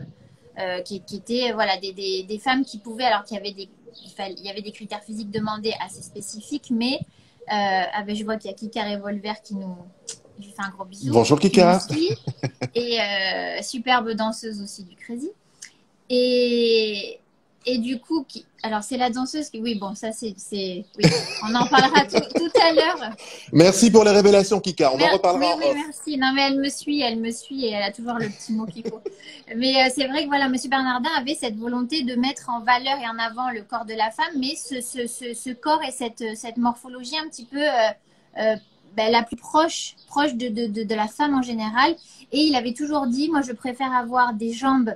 Speaker 2: qui étaient voilà des femmes qui pouvaient, alors qu'il y avait il y avait des critères physiques demandés assez spécifiques, mais je vois qu'il y a Kika Revolver je lui fais un gros bisou,
Speaker 1: Bonjour
Speaker 2: qui nous
Speaker 1: Kika.
Speaker 2: suit, et superbe danseuse aussi du Crécy. Et, et du coup, alors c'est la danseuse qui, oui, bon, ça oui, on en parlera tout à l'heure.
Speaker 1: Merci pour les révélations Kika. On en
Speaker 2: Oui,
Speaker 1: reparlera
Speaker 2: oui,
Speaker 1: en off.
Speaker 2: merci. Non, mais elle me suit et elle a toujours le petit mot qu'il faut. Mais c'est vrai que voilà, Monsieur Bernardin avait cette volonté de mettre en valeur et en avant le corps de la femme, mais ce corps et cette morphologie un petit peu euh, ben, la plus proche de la femme en général. Et il avait toujours dit, moi, je préfère avoir des jambes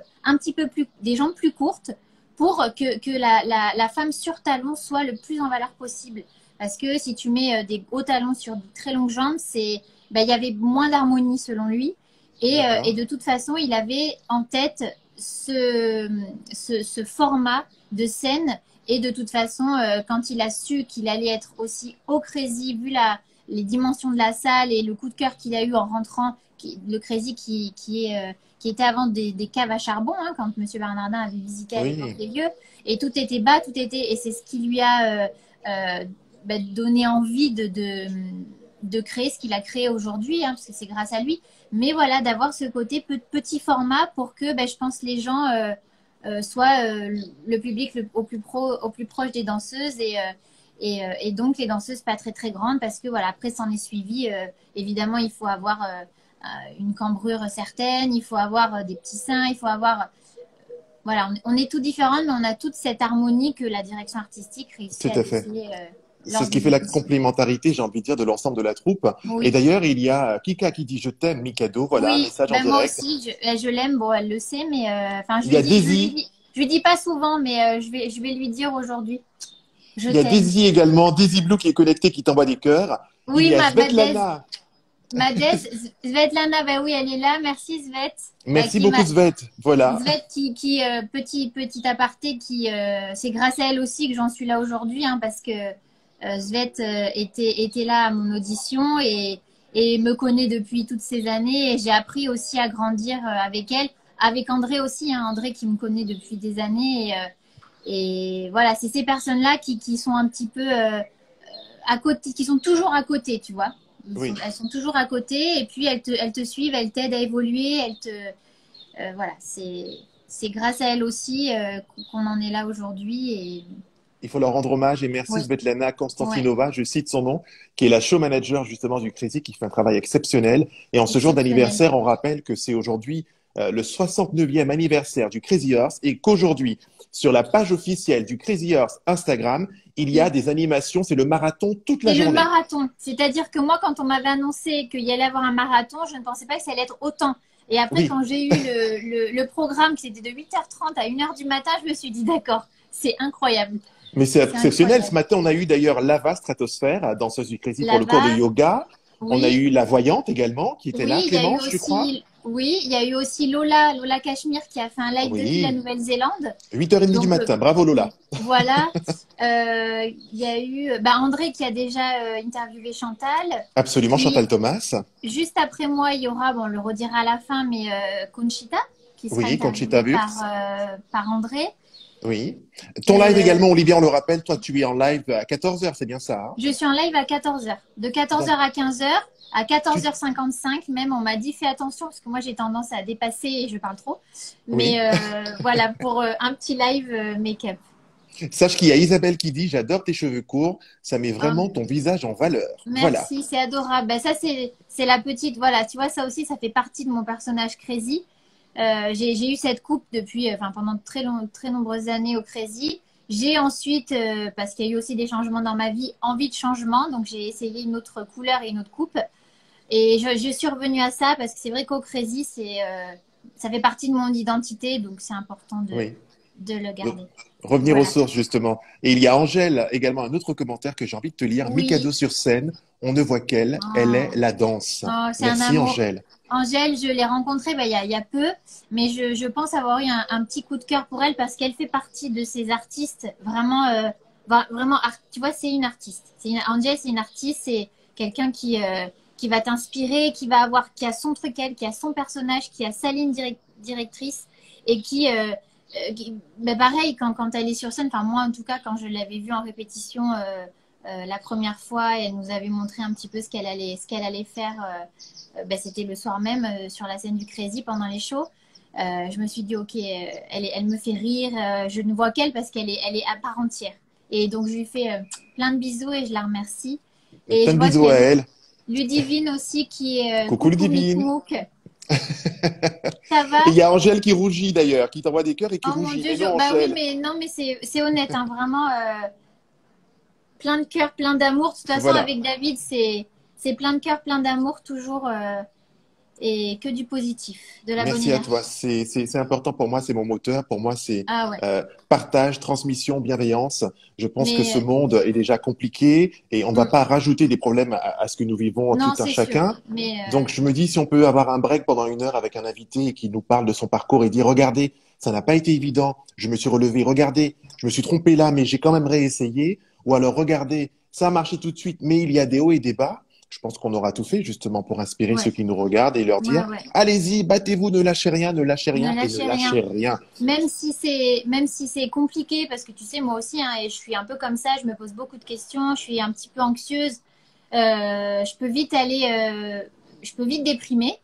Speaker 2: des jambes plus courtes pour que la femme sur talon soit le plus en valeur possible. Parce que si tu mets des hauts talons sur de très longues jambes, ben, il y avait moins d'harmonie selon lui. Et
Speaker 1: D'accord.
Speaker 2: de toute façon, il avait en tête ce format de scène. Et de toute façon, quand il a su qu'il allait être aussi au Crazy, vu les dimensions de la salle et le coup de cœur qu'il a eu en rentrant, le Crazy qui était avant des caves à charbon, hein, quand Monsieur Bernardin avait visité à l'époque
Speaker 1: Oui.
Speaker 2: des lieux, et tout était bas, et c'est ce qui lui a donné envie de créer ce qu'il a créé aujourd'hui, hein, parce que c'est grâce à lui. Mais voilà, d'avoir ce côté petit format pour que, je pense, les gens soient le public au plus proche des danseuses et donc les danseuses pas très très grandes parce que voilà, après s'en est suivi, évidemment, il faut avoir une cambrure certaine, il faut avoir des petits seins, il faut avoir voilà, on est tous différents, mais on a toute cette harmonie que la direction artistique réussit
Speaker 1: Tout
Speaker 2: à
Speaker 1: à fait.
Speaker 2: tisser
Speaker 1: C'est
Speaker 2: lors
Speaker 1: ce
Speaker 2: des
Speaker 1: qui fait la
Speaker 2: éditions.
Speaker 1: complémentarité, j'ai envie de dire, de l'ensemble de la troupe. Et
Speaker 2: Oui,
Speaker 1: d'ailleurs, il y a Kika qui dit je t'aime, Mikado. Voilà, un
Speaker 2: oui,
Speaker 1: message en
Speaker 2: ben moi
Speaker 1: direct.
Speaker 2: aussi, je l'aime, bon, elle le sait, mais enfin,
Speaker 1: Il y a Daisy.
Speaker 2: je lui dis pas souvent, mais je vais lui dire aujourd'hui, je
Speaker 1: Il y a
Speaker 2: t'aime.
Speaker 1: Daisy également. Daisy Blue qui est connectée, qui t'envoie des cœurs. Il
Speaker 2: Oui,
Speaker 1: y a
Speaker 2: ma Dez,
Speaker 1: Svetlana.
Speaker 2: Svetlana, ben oui, elle est là, merci Svet.
Speaker 1: Merci
Speaker 2: Qui
Speaker 1: beaucoup,
Speaker 2: m'a,
Speaker 1: Svet. Voilà.
Speaker 2: Svet petit aparté, c'est grâce à elle aussi que j'en suis là aujourd'hui, hein, parce que Svet était là à mon audition et me connaît depuis toutes ces années. Et j'ai appris aussi à grandir avec elle, avec André aussi, hein, André qui me connaît depuis des années. Et voilà, c'est ces personnes-là qui sont un petit peu à côté, qui sont toujours à côté, tu vois.
Speaker 1: Oui.
Speaker 2: Elles sont toujours à côté et puis elles te suivent, elles t'aident à évoluer, voilà, c'est grâce à elles aussi qu'on en est là aujourd'hui. Et
Speaker 1: Il faut leur rendre hommage et merci
Speaker 2: oui,
Speaker 1: Svetlana
Speaker 2: ouais,
Speaker 1: Konstantinova, je cite son nom, qui est la show manager justement du Crazy, qui fait un travail exceptionnel. Et en ce jour
Speaker 2: exceptionnel.
Speaker 1: d'anniversaire, on rappelle que c'est aujourd'hui le 69e anniversaire du Crazy Horse et qu'aujourd'hui, sur la page officielle du Crazy Horse Instagram, il y a
Speaker 2: Oui.
Speaker 1: des animations, c'est le marathon toute la
Speaker 2: C'est le
Speaker 1: journée.
Speaker 2: marathon. C'est-à-dire que moi, quand on m'avait annoncé qu'il y allait avoir un marathon, je ne pensais pas que ça allait être autant. Et après,
Speaker 1: Oui,
Speaker 2: quand j'ai eu le programme, qui était de 8h30 à 1h du matin, je me suis dit, d'accord, c'est incroyable.
Speaker 1: mais c'est
Speaker 2: C'est
Speaker 1: exceptionnel. Ce
Speaker 2: incroyable.
Speaker 1: matin, on a eu d'ailleurs Lava Stratosphère, danseuse du Crazy pour le cours de
Speaker 2: Là-bas,
Speaker 1: yoga. On a
Speaker 2: oui.
Speaker 1: eu la voyante également, qui était là,
Speaker 2: Oui, il y a eu
Speaker 1: Clémence, je crois.
Speaker 2: aussi, oui, il y a eu aussi Lola Cachemire qui a fait un live depuis la
Speaker 1: Oui,
Speaker 2: Nouvelle-Zélande.
Speaker 1: 8h30 du
Speaker 2: Donc
Speaker 1: matin. Bravo Lola.
Speaker 2: voilà. Il y a eu bah, André qui a déjà interviewé Chantal.
Speaker 1: Absolument, Chantal
Speaker 2: Puis
Speaker 1: Thomas.
Speaker 2: juste après moi, il y aura, bon, on le redira à la fin, mais Conchita qui sera
Speaker 1: Oui, Conchita
Speaker 2: interviewée
Speaker 1: Wurst.
Speaker 2: par André.
Speaker 1: Oui. Ton live
Speaker 2: Euh,
Speaker 1: également, Olivier, on le rappelle, toi, tu es en live à 14h, c'est bien ça, hein?
Speaker 2: je suis en live à 14h. De 14h
Speaker 1: D'accord.
Speaker 2: à 15h. À
Speaker 1: Tu...
Speaker 2: 14h55 même, on m'a dit fais attention parce que moi j'ai tendance à dépasser et je parle trop. Mais
Speaker 1: Oui.
Speaker 2: voilà, pour un petit live make-up.
Speaker 1: Sache qu'il y a Isabelle qui dit, j'adore tes cheveux courts, ça met
Speaker 2: Ah,
Speaker 1: vraiment ton visage en valeur. Voilà.
Speaker 2: merci, c'est adorable. Ben, ça, c'est la petite, voilà, tu vois, ça aussi, ça fait partie de mon personnage Crazy. J'ai eu cette coupe depuis, enfin, pendant très nombreuses années au Crazy. J'ai ensuite, parce qu'il y a eu aussi des changements dans ma vie, envie de changement. Donc, j'ai essayé une autre couleur et une autre coupe. Et je suis revenue à ça parce que c'est vrai qu'au Crazy, ça fait partie de mon identité. Donc, c'est important
Speaker 1: Oui.
Speaker 2: de le
Speaker 1: Donc,
Speaker 2: garder.
Speaker 1: revenir aux
Speaker 2: Voilà.
Speaker 1: sources, justement. Et il y a Angèle, également un autre commentaire que j'ai envie de te lire.
Speaker 2: Oui.
Speaker 1: Mikado sur scène, on ne voit qu'elle, elle est
Speaker 2: Oh.
Speaker 1: la danse.
Speaker 2: Oh, c'est un
Speaker 1: Merci
Speaker 2: amour.
Speaker 1: Angèle.
Speaker 2: Angèle, je l'ai rencontrée bah, il y a peu, mais je pense avoir eu un petit coup de cœur pour elle parce qu'elle fait partie de ces artistes vraiment, vraiment, tu vois, c'est une artiste. Angèle, c'est une artiste, c'est quelqu'un qui va t'inspirer, qui a son truc, elle, qui a son personnage, qui a sa ligne directrice et bah, pareil, quand elle est sur scène, enfin moi en tout cas, quand je l'avais vue en répétition la première fois, elle nous avait montré un petit peu ce qu'elle allait faire. Ben, c'était le soir même sur la scène du Crazy pendant les shows. Je me suis dit, ok, elle me fait rire. Je ne vois qu'elle parce elle est à part entière. Et donc, je lui fais plein de bisous et je la remercie. Et
Speaker 1: Plein
Speaker 2: je
Speaker 1: de
Speaker 2: vois qu'il
Speaker 1: bisous
Speaker 2: y
Speaker 1: à
Speaker 2: a
Speaker 1: elle.
Speaker 2: Ludivine aussi qui est
Speaker 1: Coucou
Speaker 2: coucou Mick
Speaker 1: Ludivine.
Speaker 2: Mouk. Ça va?
Speaker 1: Et il y a Angèle qui rougit d'ailleurs, qui t'envoie des cœurs et qui
Speaker 2: Oh mon
Speaker 1: rougit.
Speaker 2: Dieu,
Speaker 1: Mais non,
Speaker 2: bah oui,
Speaker 1: Angèle.
Speaker 2: mais non, mais c'est honnête, hein, vraiment plein de cœur, plein d'amour. De toute façon,
Speaker 1: Voilà.
Speaker 2: avec David, c'est plein de cœur, plein d'amour toujours et que du positif, de la bonne
Speaker 1: Merci à toi.
Speaker 2: énergie.
Speaker 1: C'est important pour moi, c'est mon moteur. Pour moi, c'est
Speaker 2: Ah ouais.
Speaker 1: partage, transmission, bienveillance. Je pense que ce
Speaker 2: Mais
Speaker 1: monde est déjà compliqué et on ne va
Speaker 2: mm,
Speaker 1: pas rajouter des problèmes à ce que nous vivons tout
Speaker 2: non,
Speaker 1: un
Speaker 2: c'est sûr.
Speaker 1: chacun.
Speaker 2: Mais
Speaker 1: Donc, je me dis, si on peut avoir un break pendant 1 heure avec un invité qui nous parle de son parcours et dit, regardez, ça n'a pas été évident, je me suis relevé, regardez, je me suis trompé là, mais j'ai quand même réessayé. Ou alors, regardez, ça a marché tout de suite, mais il y a des hauts et des bas. Je pense qu'on aura tout fait justement pour inspirer ceux
Speaker 2: ouais,
Speaker 1: qui nous regardent et leur
Speaker 2: ouais,
Speaker 1: dire,
Speaker 2: ouais.
Speaker 1: allez-y, battez-vous, ne lâchez
Speaker 2: Ne
Speaker 1: rien et ne
Speaker 2: lâchez rien.
Speaker 1: lâchez rien.
Speaker 2: Même si c'est compliqué, parce que tu sais, moi aussi, hein, et je suis un peu comme ça, je me pose beaucoup de questions, je suis un petit peu anxieuse. Je peux vite déprimer.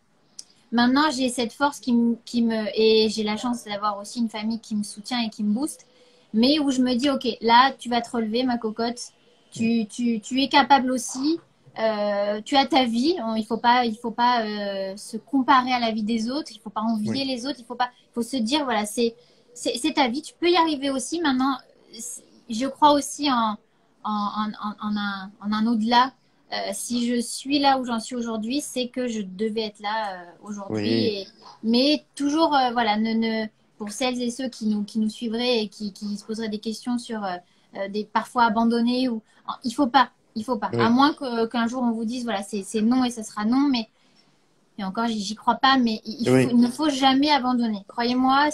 Speaker 2: Maintenant, j'ai cette force et j'ai la chance d'avoir aussi une famille qui me soutient et qui me booste, mais où je me dis, ok, là, tu vas te relever, ma cocotte. Tu es capable aussi. Tu as ta vie. Il faut pas se comparer à la vie des autres. Il faut pas envier
Speaker 1: Oui,
Speaker 2: les autres. Il faut se dire, voilà, c'est ta vie, tu peux y arriver aussi. Maintenant, je crois aussi en un au-delà. Si je suis là où j'en suis aujourd'hui, c'est que je devais être là aujourd'hui.
Speaker 1: Oui,
Speaker 2: Mais toujours, voilà, pour celles et ceux qui nous suivraient et qui se poseraient des questions sur des parfois abandonnés ou il faut pas, il faut pas. À
Speaker 1: oui,
Speaker 2: moins qu'un jour on vous dise voilà, c'est non et ça sera non, mais et encore, j'y crois pas, mais
Speaker 1: oui,
Speaker 2: il ne faut jamais abandonner. Croyez-moi,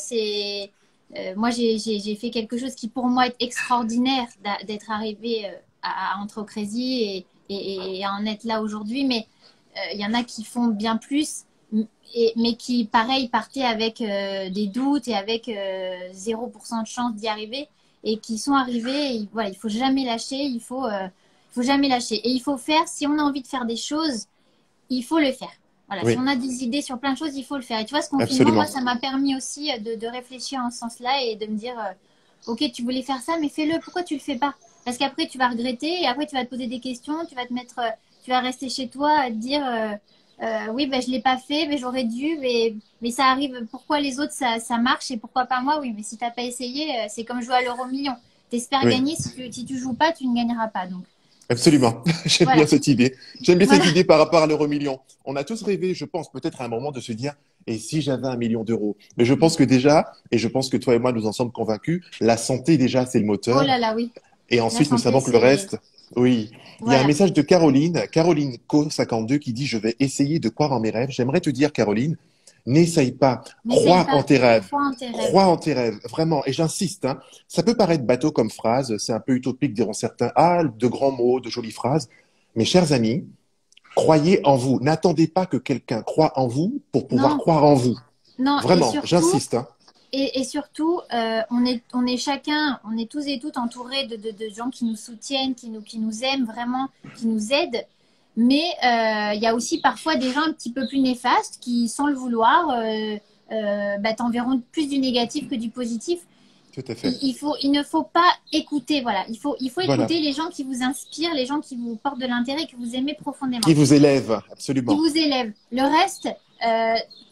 Speaker 2: moi, j'ai fait quelque chose qui, pour moi, est extraordinaire d'être arrivé à Entrecrazy et à en être là aujourd'hui. Mais il y en a qui font bien plus, mais qui, pareil, partaient avec des doutes et avec 0% de chance d'y arriver et qui sont arrivés. Et, voilà, il faut jamais lâcher. Il faut jamais lâcher. Et il faut faire, si on a envie de faire des choses, il faut le faire. Voilà, si
Speaker 1: oui,
Speaker 2: on a des idées sur plein de choses, il faut le faire. Et tu vois, ce confinement, moi,
Speaker 1: absolument.
Speaker 2: ça m'a permis aussi de réfléchir en ce sens-là et de me dire, ok, tu voulais faire ça, mais fais-le. Pourquoi tu le fais pas? Parce qu'après, tu vas regretter et après, tu vas te poser des questions, tu vas te mettre, tu vas rester chez toi à te dire, oui, ben, je l'ai pas fait, mais j'aurais dû, mais ça arrive. Pourquoi les autres, ça marche et pourquoi pas moi? Oui, mais si t'as pas essayé, c'est comme jouer à l'euro-million. T'espères
Speaker 1: Oui.
Speaker 2: gagner, si tu joues pas, tu ne gagneras pas. Donc,
Speaker 1: Absolument. J'aime bien
Speaker 2: voilà.
Speaker 1: cette idée. J'aime bien cette
Speaker 2: Voilà.
Speaker 1: idée par rapport à l'euro-million. On a tous rêvé, je pense, peut-être à un moment de se dire, et si j'avais 1 million d'euros? Mais je pense que déjà, et je pense que toi et moi nous en sommes convaincus, la santé déjà, c'est le
Speaker 2: Oh
Speaker 1: moteur.
Speaker 2: là là, oui.
Speaker 1: Et
Speaker 2: La
Speaker 1: ensuite, nous
Speaker 2: santé,
Speaker 1: savons que le
Speaker 2: c'est.
Speaker 1: reste, oui. Il y a un
Speaker 2: Voilà.
Speaker 1: message de Caroline, Caroline Co52, qui dit, je vais essayer de croire en mes rêves. J'aimerais te dire, Caroline, n'essaye pas.
Speaker 2: N'essaye
Speaker 1: Crois en
Speaker 2: pas.
Speaker 1: tes rêves.
Speaker 2: Crois en tes rêves.
Speaker 1: Crois en tes rêves, vraiment. Et j'insiste, hein, ça peut paraître bateau comme phrase, c'est un peu utopique, diront certains. Ah, de grands mots, de jolies phrases. Mes chers amis, croyez en vous. N'attendez pas que quelqu'un croie en vous pour pouvoir
Speaker 2: Non,
Speaker 1: croire en vous.
Speaker 2: non.
Speaker 1: Vraiment, j'insiste, hein.
Speaker 2: Et surtout, on est chacun, on est tous et toutes entourés de gens qui nous soutiennent, qui nous aiment vraiment, qui nous aident. Mais il y a aussi parfois des gens un petit peu plus néfastes qui, sans le vouloir, bah, t'enverront plus du négatif que du positif.
Speaker 1: Tout à fait.
Speaker 2: Il ne faut pas écouter, voilà. Il faut
Speaker 1: Voilà.
Speaker 2: écouter les gens qui vous inspirent, les gens qui vous portent de l'intérêt, que vous aimez profondément.
Speaker 1: Qui vous élève,
Speaker 2: Qui
Speaker 1: absolument.
Speaker 2: vous élève. Le reste,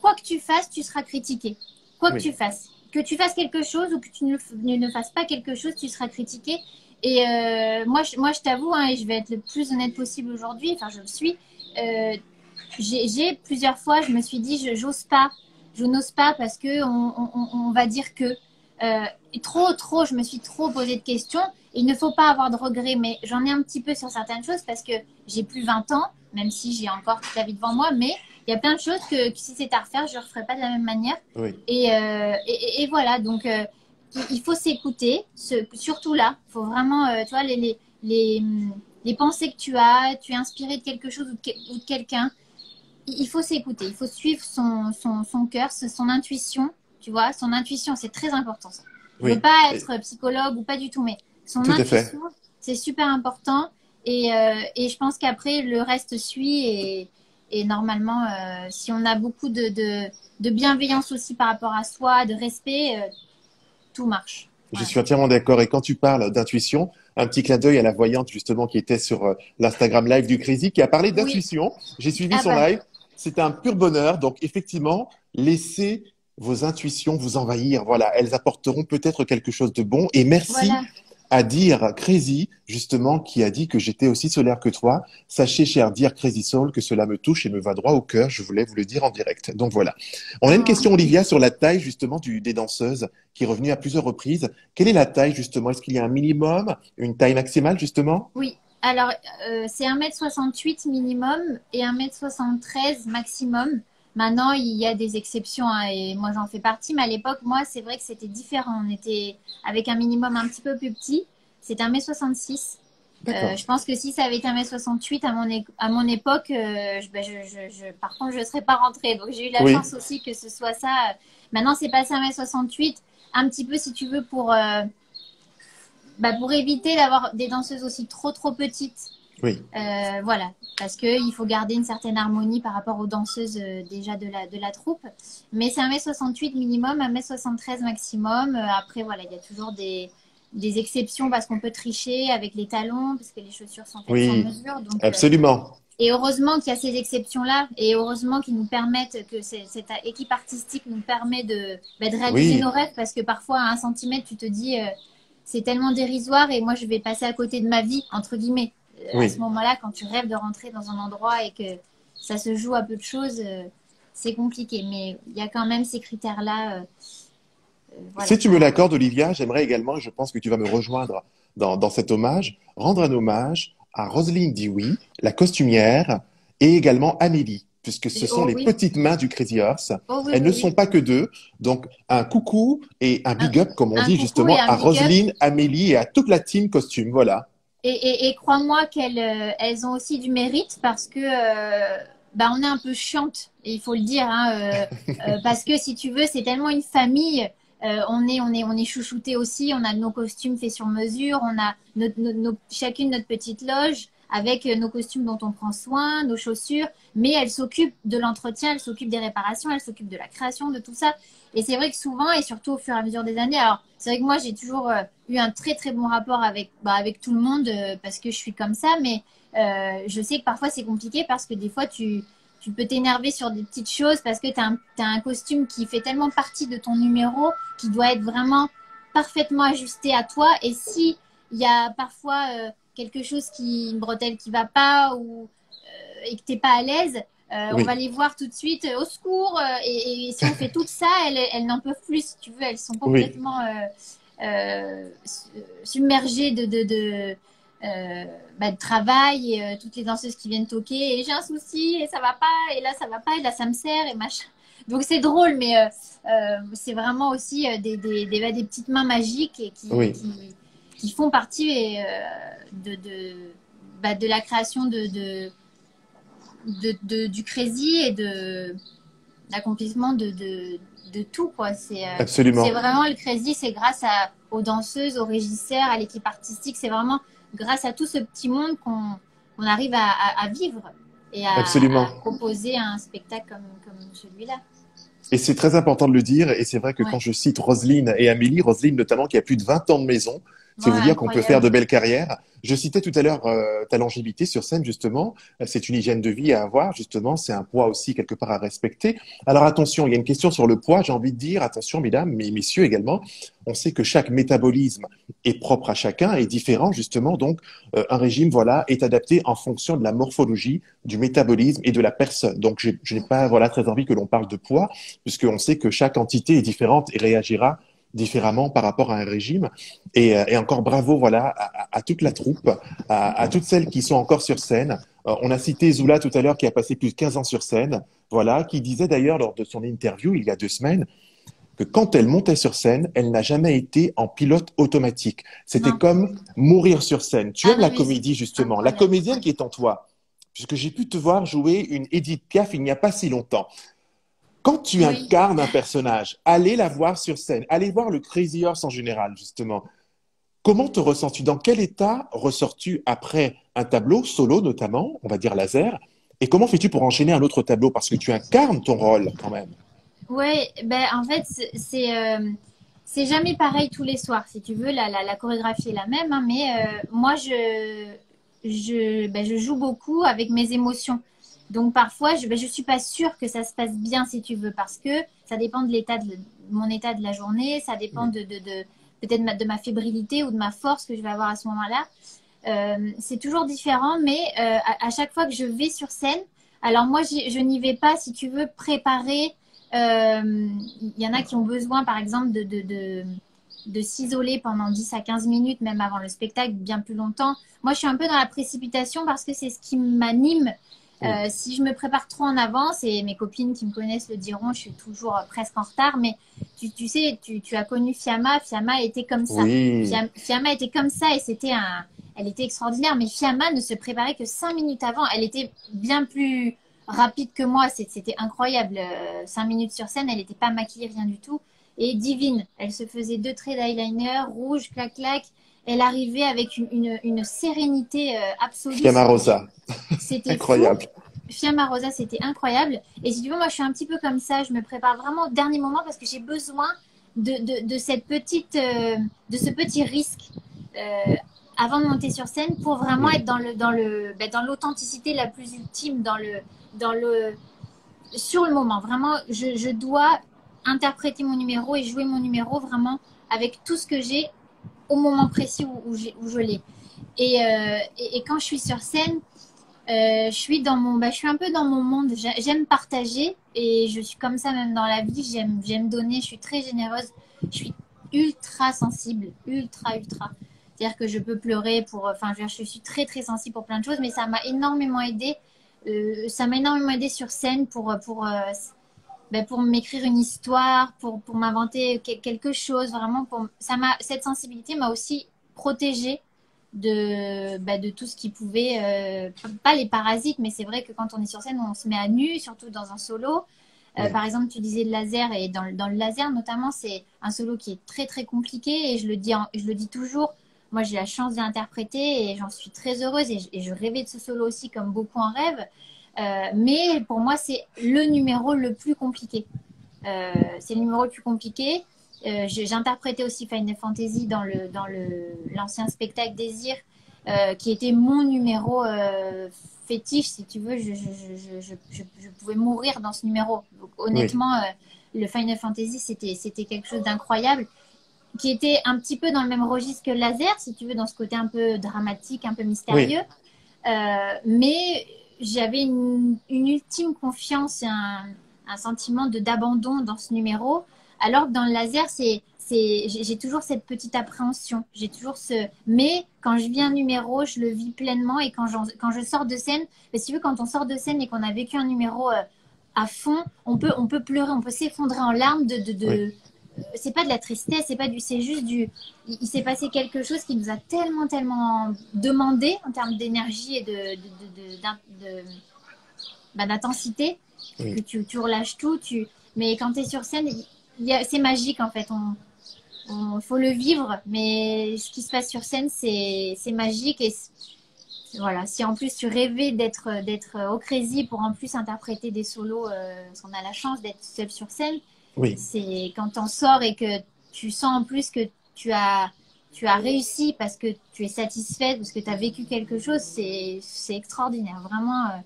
Speaker 2: quoi que tu fasses, tu seras critiqué. Quoi que
Speaker 1: Oui.
Speaker 2: tu fasses. Que tu fasses quelque chose ou que tu ne fasses pas quelque chose, tu seras critiqué. Et moi, je t'avoue, hein, et je vais être le plus honnête possible aujourd'hui, enfin, je le suis. euh, j'ai plusieurs fois, je me suis dit, j'ose pas, je n'ose pas parce que on va dire que trop, je me suis trop posé de questions. Il ne faut pas avoir de regrets, mais j'en ai un petit peu sur certaines choses parce que j'ai plus 20 ans, même si j'ai encore toute la vie devant moi, mais il y a plein de choses que si c'était à refaire, je ne referais pas de la même manière.
Speaker 1: Oui.
Speaker 2: Et voilà, donc il faut s'écouter, surtout là. Il faut vraiment, tu vois, les pensées que tu es inspiré de quelque chose ou de quelqu'un. Il faut s'écouter, il faut suivre son cœur, son intuition, tu vois. Son intuition, c'est très important, ça. Je veux
Speaker 1: Oui.
Speaker 2: pas être psychologue ou pas du tout, mais son
Speaker 1: Tout à fait.
Speaker 2: intuition, c'est super important. Et je pense qu'après, le reste suit. Et normalement, si on a beaucoup de bienveillance aussi par rapport à soi, de respect, tout marche.
Speaker 1: Je
Speaker 2: Voilà.
Speaker 1: suis entièrement d'accord. Et quand tu parles d'intuition, un petit clin d'œil à la voyante justement qui était sur l'Instagram Live du Crazy, qui a parlé
Speaker 2: Oui.
Speaker 1: d'intuition. J'ai suivi
Speaker 2: Ah
Speaker 1: son
Speaker 2: bah,
Speaker 1: live. C'était un pur bonheur. Donc effectivement, laissez vos intuitions vous envahir. Voilà, elles apporteront peut-être quelque chose de bon. Et merci
Speaker 2: voilà.
Speaker 1: à dire Crazy, justement, qui a dit que j'étais aussi solaire que toi. Sachez, cher dire Crazy Soul, que cela me touche et me va droit au cœur. Je voulais vous le dire en direct. Donc voilà. On a une
Speaker 2: Oh.
Speaker 1: question, Olivia, sur la taille justement des danseuses, qui est revenue à plusieurs reprises. Quelle est la taille justement? Est-ce qu'il y a un minimum, une taille maximale justement?
Speaker 2: Oui, alors c'est 1,68 m minimum et 1,73 m maximum. Maintenant, il y a des exceptions hein, et moi j'en fais partie, mais à l'époque, moi, c'est vrai que c'était différent. On était avec un minimum un petit peu plus petit, c'était 1,66 m.
Speaker 1: D'accord.
Speaker 2: Je pense que si ça avait été 1,68 m à mon époque, par contre, je ne serais pas rentrée. Donc j'ai eu la
Speaker 1: Oui,
Speaker 2: chance aussi que ce soit ça. Maintenant, c'est passé à 1,68 m, un petit peu si tu veux bah, pour éviter d'avoir des danseuses aussi trop petites.
Speaker 1: oui.
Speaker 2: Voilà, parce qu'il faut garder une certaine harmonie par rapport aux danseuses déjà de la troupe. Mais c'est 1,68 m minimum, 1,73 m maximum. Après, voilà, il y a toujours des exceptions parce qu'on peut tricher avec les talons, parce que les chaussures sont faites sans
Speaker 1: Oui,
Speaker 2: mesure. Donc,
Speaker 1: absolument.
Speaker 2: Et heureusement qu'il y a ces exceptions-là, et heureusement qu'ils nous permettent, que cette équipe artistique nous permet de réaliser
Speaker 1: Oui,
Speaker 2: nos rêves, parce que parfois, à 1 centimètre, tu te dis, c'est tellement dérisoire, et moi, je vais passer à côté de ma vie, entre guillemets. À ce
Speaker 1: oui.
Speaker 2: moment-là, quand tu rêves de rentrer dans un endroit et que ça se joue à peu de choses, c'est compliqué. Mais il y a quand même ces critères-là. Voilà,
Speaker 1: Si tu me l'accordes, Olivia, j'aimerais également, et je pense que tu vas me rejoindre dans cet hommage, rendre un hommage à Roselyne Dioui, la costumière, et également Amélie, puisque ce sont
Speaker 2: Oh
Speaker 1: les
Speaker 2: oui,
Speaker 1: petites mains du Crazy Horse.
Speaker 2: oh oui,
Speaker 1: Elles
Speaker 2: oui,
Speaker 1: ne sont
Speaker 2: oui.
Speaker 1: pas que deux. Donc, un coucou et un
Speaker 2: Un,
Speaker 1: big up, comme on
Speaker 2: un
Speaker 1: dit
Speaker 2: coucou et
Speaker 1: justement,
Speaker 2: un
Speaker 1: à
Speaker 2: big up.
Speaker 1: Roselyne, Amélie et à toute la team costume. Voilà.
Speaker 2: Et crois-moi qu'elles elles ont aussi du mérite parce que bah, on est un peu chiante, et il faut le dire, hein, parce que si tu veux, c'est tellement une famille. On est chouchouté aussi. On a nos costumes faits sur mesure. On a chacune notre petite loge avec nos costumes dont on prend soin, nos chaussures. Mais elle s'occupe de l'entretien, elle s'occupe des réparations, elle s'occupe de la création, de tout ça. Et c'est vrai que souvent, et surtout au fur et à mesure des années, alors c'est vrai que moi j'ai toujours eu un très très bon rapport avec tout le monde parce que je suis comme ça, mais je sais que parfois c'est compliqué parce que des fois tu peux t'énerver sur des petites choses parce que t'as un costume qui fait tellement partie de ton numéro qui doit être vraiment parfaitement ajusté à toi. Et si il y a parfois quelque chose une bretelle qui va pas ou et que t'es pas à l'aise, on va
Speaker 1: Oui,
Speaker 2: les voir tout de suite, au secours. Et si on fait tout ça, elles n'en peuvent plus, si tu veux. Elles sont
Speaker 1: oui,
Speaker 2: complètement submergées de travail. Et toutes les danseuses qui viennent toquer. Et j'ai un souci, et ça va pas, et là ça va pas, et là ça me sert, et machin. Donc c'est drôle, mais c'est vraiment aussi des petites mains magiques et
Speaker 1: oui.
Speaker 2: qui font partie de la création du Crazy et de l'accomplissement de tout, quoi. C'est
Speaker 1: Absolument.
Speaker 2: vraiment le Crazy, c'est grâce aux danseuses, aux régisseurs, à l'équipe artistique, c'est vraiment grâce à tout ce petit monde qu'on arrive à vivre et à
Speaker 1: Absolument.
Speaker 2: proposer un spectacle comme celui-là.
Speaker 1: Et c'est très important de le dire. Et c'est vrai que quand
Speaker 2: Ouais,
Speaker 1: je cite Roselyne et Amélie, Roselyne notamment, qui a plus de 20 ans de maison, c'est
Speaker 2: ouais,
Speaker 1: vous dire qu'on peut faire
Speaker 2: incroyable.
Speaker 1: de belles carrières. Je citais tout à l'heure ta longévité sur scène, justement. C'est une hygiène de vie à avoir, justement. C'est un poids aussi, quelque part, à respecter. Alors attention, il y a une question sur le poids. J'ai envie de dire, attention, mesdames, mais messieurs également. On sait que chaque métabolisme est propre à chacun, est différent, justement. Donc, un régime, voilà, est adapté en fonction de la morphologie, du métabolisme et de la personne. Donc, je n'ai pas, voilà, très envie que l'on parle de poids puisqu'on sait que chaque entité est différente et réagira différemment par rapport à un régime. Et encore bravo voilà, à toute la troupe, à toutes celles qui sont encore sur scène. On a cité Zoula tout à l'heure qui a passé plus de 15 ans sur scène, voilà, qui disait d'ailleurs lors de son interview il y a 2 semaines que quand elle montait sur scène, elle n'a jamais été en pilote automatique. C'était
Speaker 2: Non.
Speaker 1: comme mourir sur scène. Tu
Speaker 2: Ah
Speaker 1: aimes
Speaker 2: oui,
Speaker 1: la
Speaker 2: oui, c'est
Speaker 1: comédie justement, la
Speaker 2: incroyable.
Speaker 1: comédienne
Speaker 2: Ouais.
Speaker 1: qui est en toi, puisque j'ai pu te voir jouer une Edith Piaf il n'y a pas si longtemps. Quand tu
Speaker 2: Oui.
Speaker 1: incarnes un personnage, allez la voir sur scène, allez voir le Crazy Horse en général, justement. Comment te ressens-tu? Dans quel état ressors-tu après un tableau, solo notamment, on va dire laser? Et comment fais-tu pour enchaîner un autre tableau? Parce que tu incarnes ton rôle quand même.
Speaker 2: Ouais, ben en fait, c'est jamais pareil tous les soirs. Si tu veux, la chorégraphie est la même, hein, mais moi, je joue beaucoup avec mes émotions. Donc parfois, je suis pas sûre que ça se passe bien, si tu veux, parce que ça dépend de mon état de la journée, ça dépend peut-être de ma fébrilité ou de ma force que je vais avoir à ce moment-là. C'est toujours différent, mais à chaque fois que je vais sur scène, alors moi, je n'y vais pas, si tu veux, préparer. Il y en a qui ont besoin, par exemple, de s'isoler pendant 10 à 15 minutes, même avant le spectacle, bien plus longtemps. Moi, je suis un peu dans la précipitation parce que c'est ce qui m'anime.
Speaker 1: Oui,
Speaker 2: Si je me prépare trop en avance, et mes copines qui me connaissent le diront, je suis toujours presque en retard, mais tu sais, tu as connu Fiamma, Fiamma était comme ça.
Speaker 1: oui,
Speaker 2: Fiamma était comme ça et elle était extraordinaire, mais Fiamma ne se préparait que 5 minutes avant. Elle était bien plus rapide que moi, c'était incroyable. 5 minutes sur scène, elle n'était pas maquillée, rien du tout. Et divine, elle se faisait 2 traits d'eyeliner, rouge, clac, clac. Elle arrivait avec une sérénité absolue.
Speaker 1: Fiamma Rosa,
Speaker 2: C'était fou.
Speaker 1: incroyable.
Speaker 2: Fiamma Rosa, c'était incroyable. Et si tu veux, moi, je suis un petit peu comme ça. Je me prépare vraiment au dernier moment parce que j'ai besoin de cette de ce petit risque. Euh, avant de monter sur scène pour vraiment
Speaker 1: Oui,
Speaker 2: être dans l'authenticité la plus ultime, dans le, sur le moment. Vraiment, je dois interpréter mon numéro et jouer mon numéro vraiment avec tout ce que j'ai au moment précis où je l'ai. Et quand je suis sur scène, je suis un peu dans mon monde. J'aime partager et je suis comme ça même dans la vie. J'aime donner. Je suis très généreuse. Je suis ultra sensible, ultra. C'est-à-dire que je peux pleurer enfin, je suis très très sensible pour plein de choses, mais ça m'a énormément aidé. Ça m'a énormément aidé sur scène pour m'écrire une histoire, pour m'inventer quelque chose. Vraiment, cette sensibilité m'a aussi protégée de tout ce qui pouvait, pas les parasites, mais c'est vrai que quand on est sur scène, on se met à nu, surtout dans un solo.
Speaker 1: oui,
Speaker 2: Par exemple, tu disais le laser, et dans le laser notamment, c'est un solo qui est très très compliqué, et je le dis toujours. Moi, j'ai la chance d'interpréter et j'en suis très heureuse et je rêvais de ce solo aussi comme beaucoup en rêvent. Mais pour moi, c'est le numéro le plus compliqué. C'est le numéro le plus compliqué. J'interprétais aussi Final Fantasy l'ancien spectacle Désir, qui était mon numéro fétiche, si tu veux. Je pouvais mourir dans ce numéro. Donc,
Speaker 1: oui,
Speaker 2: honnêtement, le Final Fantasy, c'était quelque chose d'incroyable, qui était un petit peu dans le même registre que le laser, si tu veux, dans ce côté un peu dramatique, un peu
Speaker 1: oui,
Speaker 2: mystérieux. Mais j'avais une ultime confiance et un sentiment d'abandon dans ce numéro. Alors que dans le laser, j'ai toujours cette petite appréhension. J'ai toujours mais quand je vis un numéro, je le vis pleinement. Et quand je sors de scène, mais si tu veux, quand on sort de scène et qu'on a vécu un numéro à fond, on peut pleurer, on peut s'effondrer en larmes
Speaker 1: oui,
Speaker 2: c'est pas de la tristesse, c'est juste il s'est passé quelque chose qui nous a tellement demandé en termes d'énergie et d'intensité que
Speaker 1: oui.
Speaker 2: tu relâches tout. Mais quand tu es sur scène, c'est magique en fait. Faut le vivre, mais ce qui se passe sur scène, c'est magique. Et voilà, si en plus tu rêvais d'être au Crazy pour en plus interpréter des solos, parce qu'on a la chance d'être seul sur scène,
Speaker 1: Oui.
Speaker 2: c'est quand t'en sors et que tu sens en plus que tu as, tu as réussi parce que tu es satisfaite, parce que tu as vécu quelque chose, c'est extraordinaire, vraiment.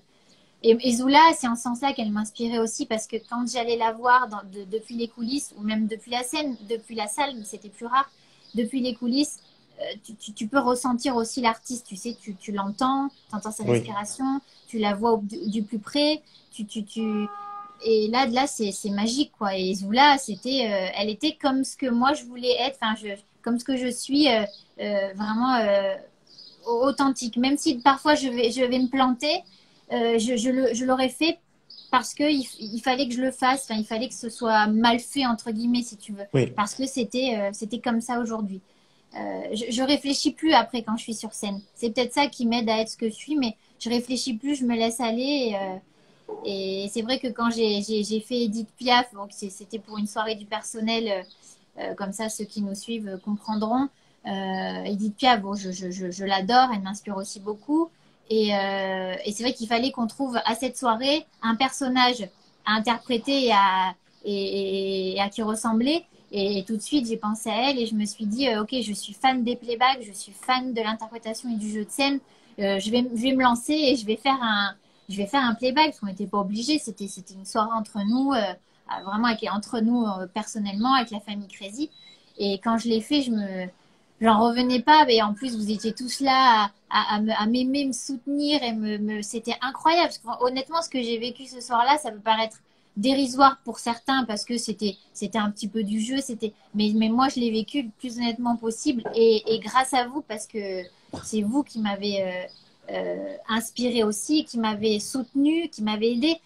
Speaker 2: Et Zoula, c'est en ce sens-là qu'elle m'inspirait aussi parce que quand j'allais la voir depuis les coulisses ou même depuis la scène, depuis la salle, c'était plus rare, depuis les coulisses, tu peux ressentir aussi l'artiste, tu sais, tu l'entends, tu entends ses
Speaker 1: Oui,
Speaker 2: respirations, tu la vois du plus près, et là c'est magique, quoi. Et Zoula, elle était comme ce que moi je voulais être, enfin, comme ce que je suis, vraiment authentique. Même si parfois je vais me planter, je l'aurais fait parce il fallait que je le fasse, enfin, il fallait que ce soit mal fait, entre guillemets, si tu veux,
Speaker 1: oui,
Speaker 2: parce que c'était comme ça aujourd'hui. Je réfléchis plus après quand je suis sur scène. C'est peut-être ça qui m'aide à être ce que je suis, mais je réfléchis plus, je me laisse aller. Et c'est vrai que quand j'ai fait Edith Piaf, donc c'était pour une soirée du personnel, comme ça ceux qui nous suivent comprendront. Edith Piaf, bon, je l'adore, elle m'inspire aussi beaucoup. Et c'est vrai qu'il fallait qu'on trouve à cette soirée un personnage à interpréter et à qui ressembler. Et tout de suite, j'ai pensé à elle et je me suis dit, ok, je suis fan des playbacks, je suis fan de l'interprétation et du jeu de scène. Je vais me lancer et je vais faire un playback parce qu'on n'était pas obligé. C'était une soirée entre nous, vraiment entre nous personnellement, avec la famille Crazy. Et quand je l'ai fait, j'en revenais pas. Et en plus, vous étiez tous là à m'aimer, me soutenir c'était incroyable. Parce que, honnêtement, ce que j'ai vécu ce soir-là, ça peut paraître dérisoire pour certains parce que c'était un petit peu du jeu. Mais moi, je l'ai vécu le plus honnêtement possible. Et grâce à vous, parce que c'est vous qui m'avez inspiré aussi, qui m'avait soutenu, qui m'avait aidé.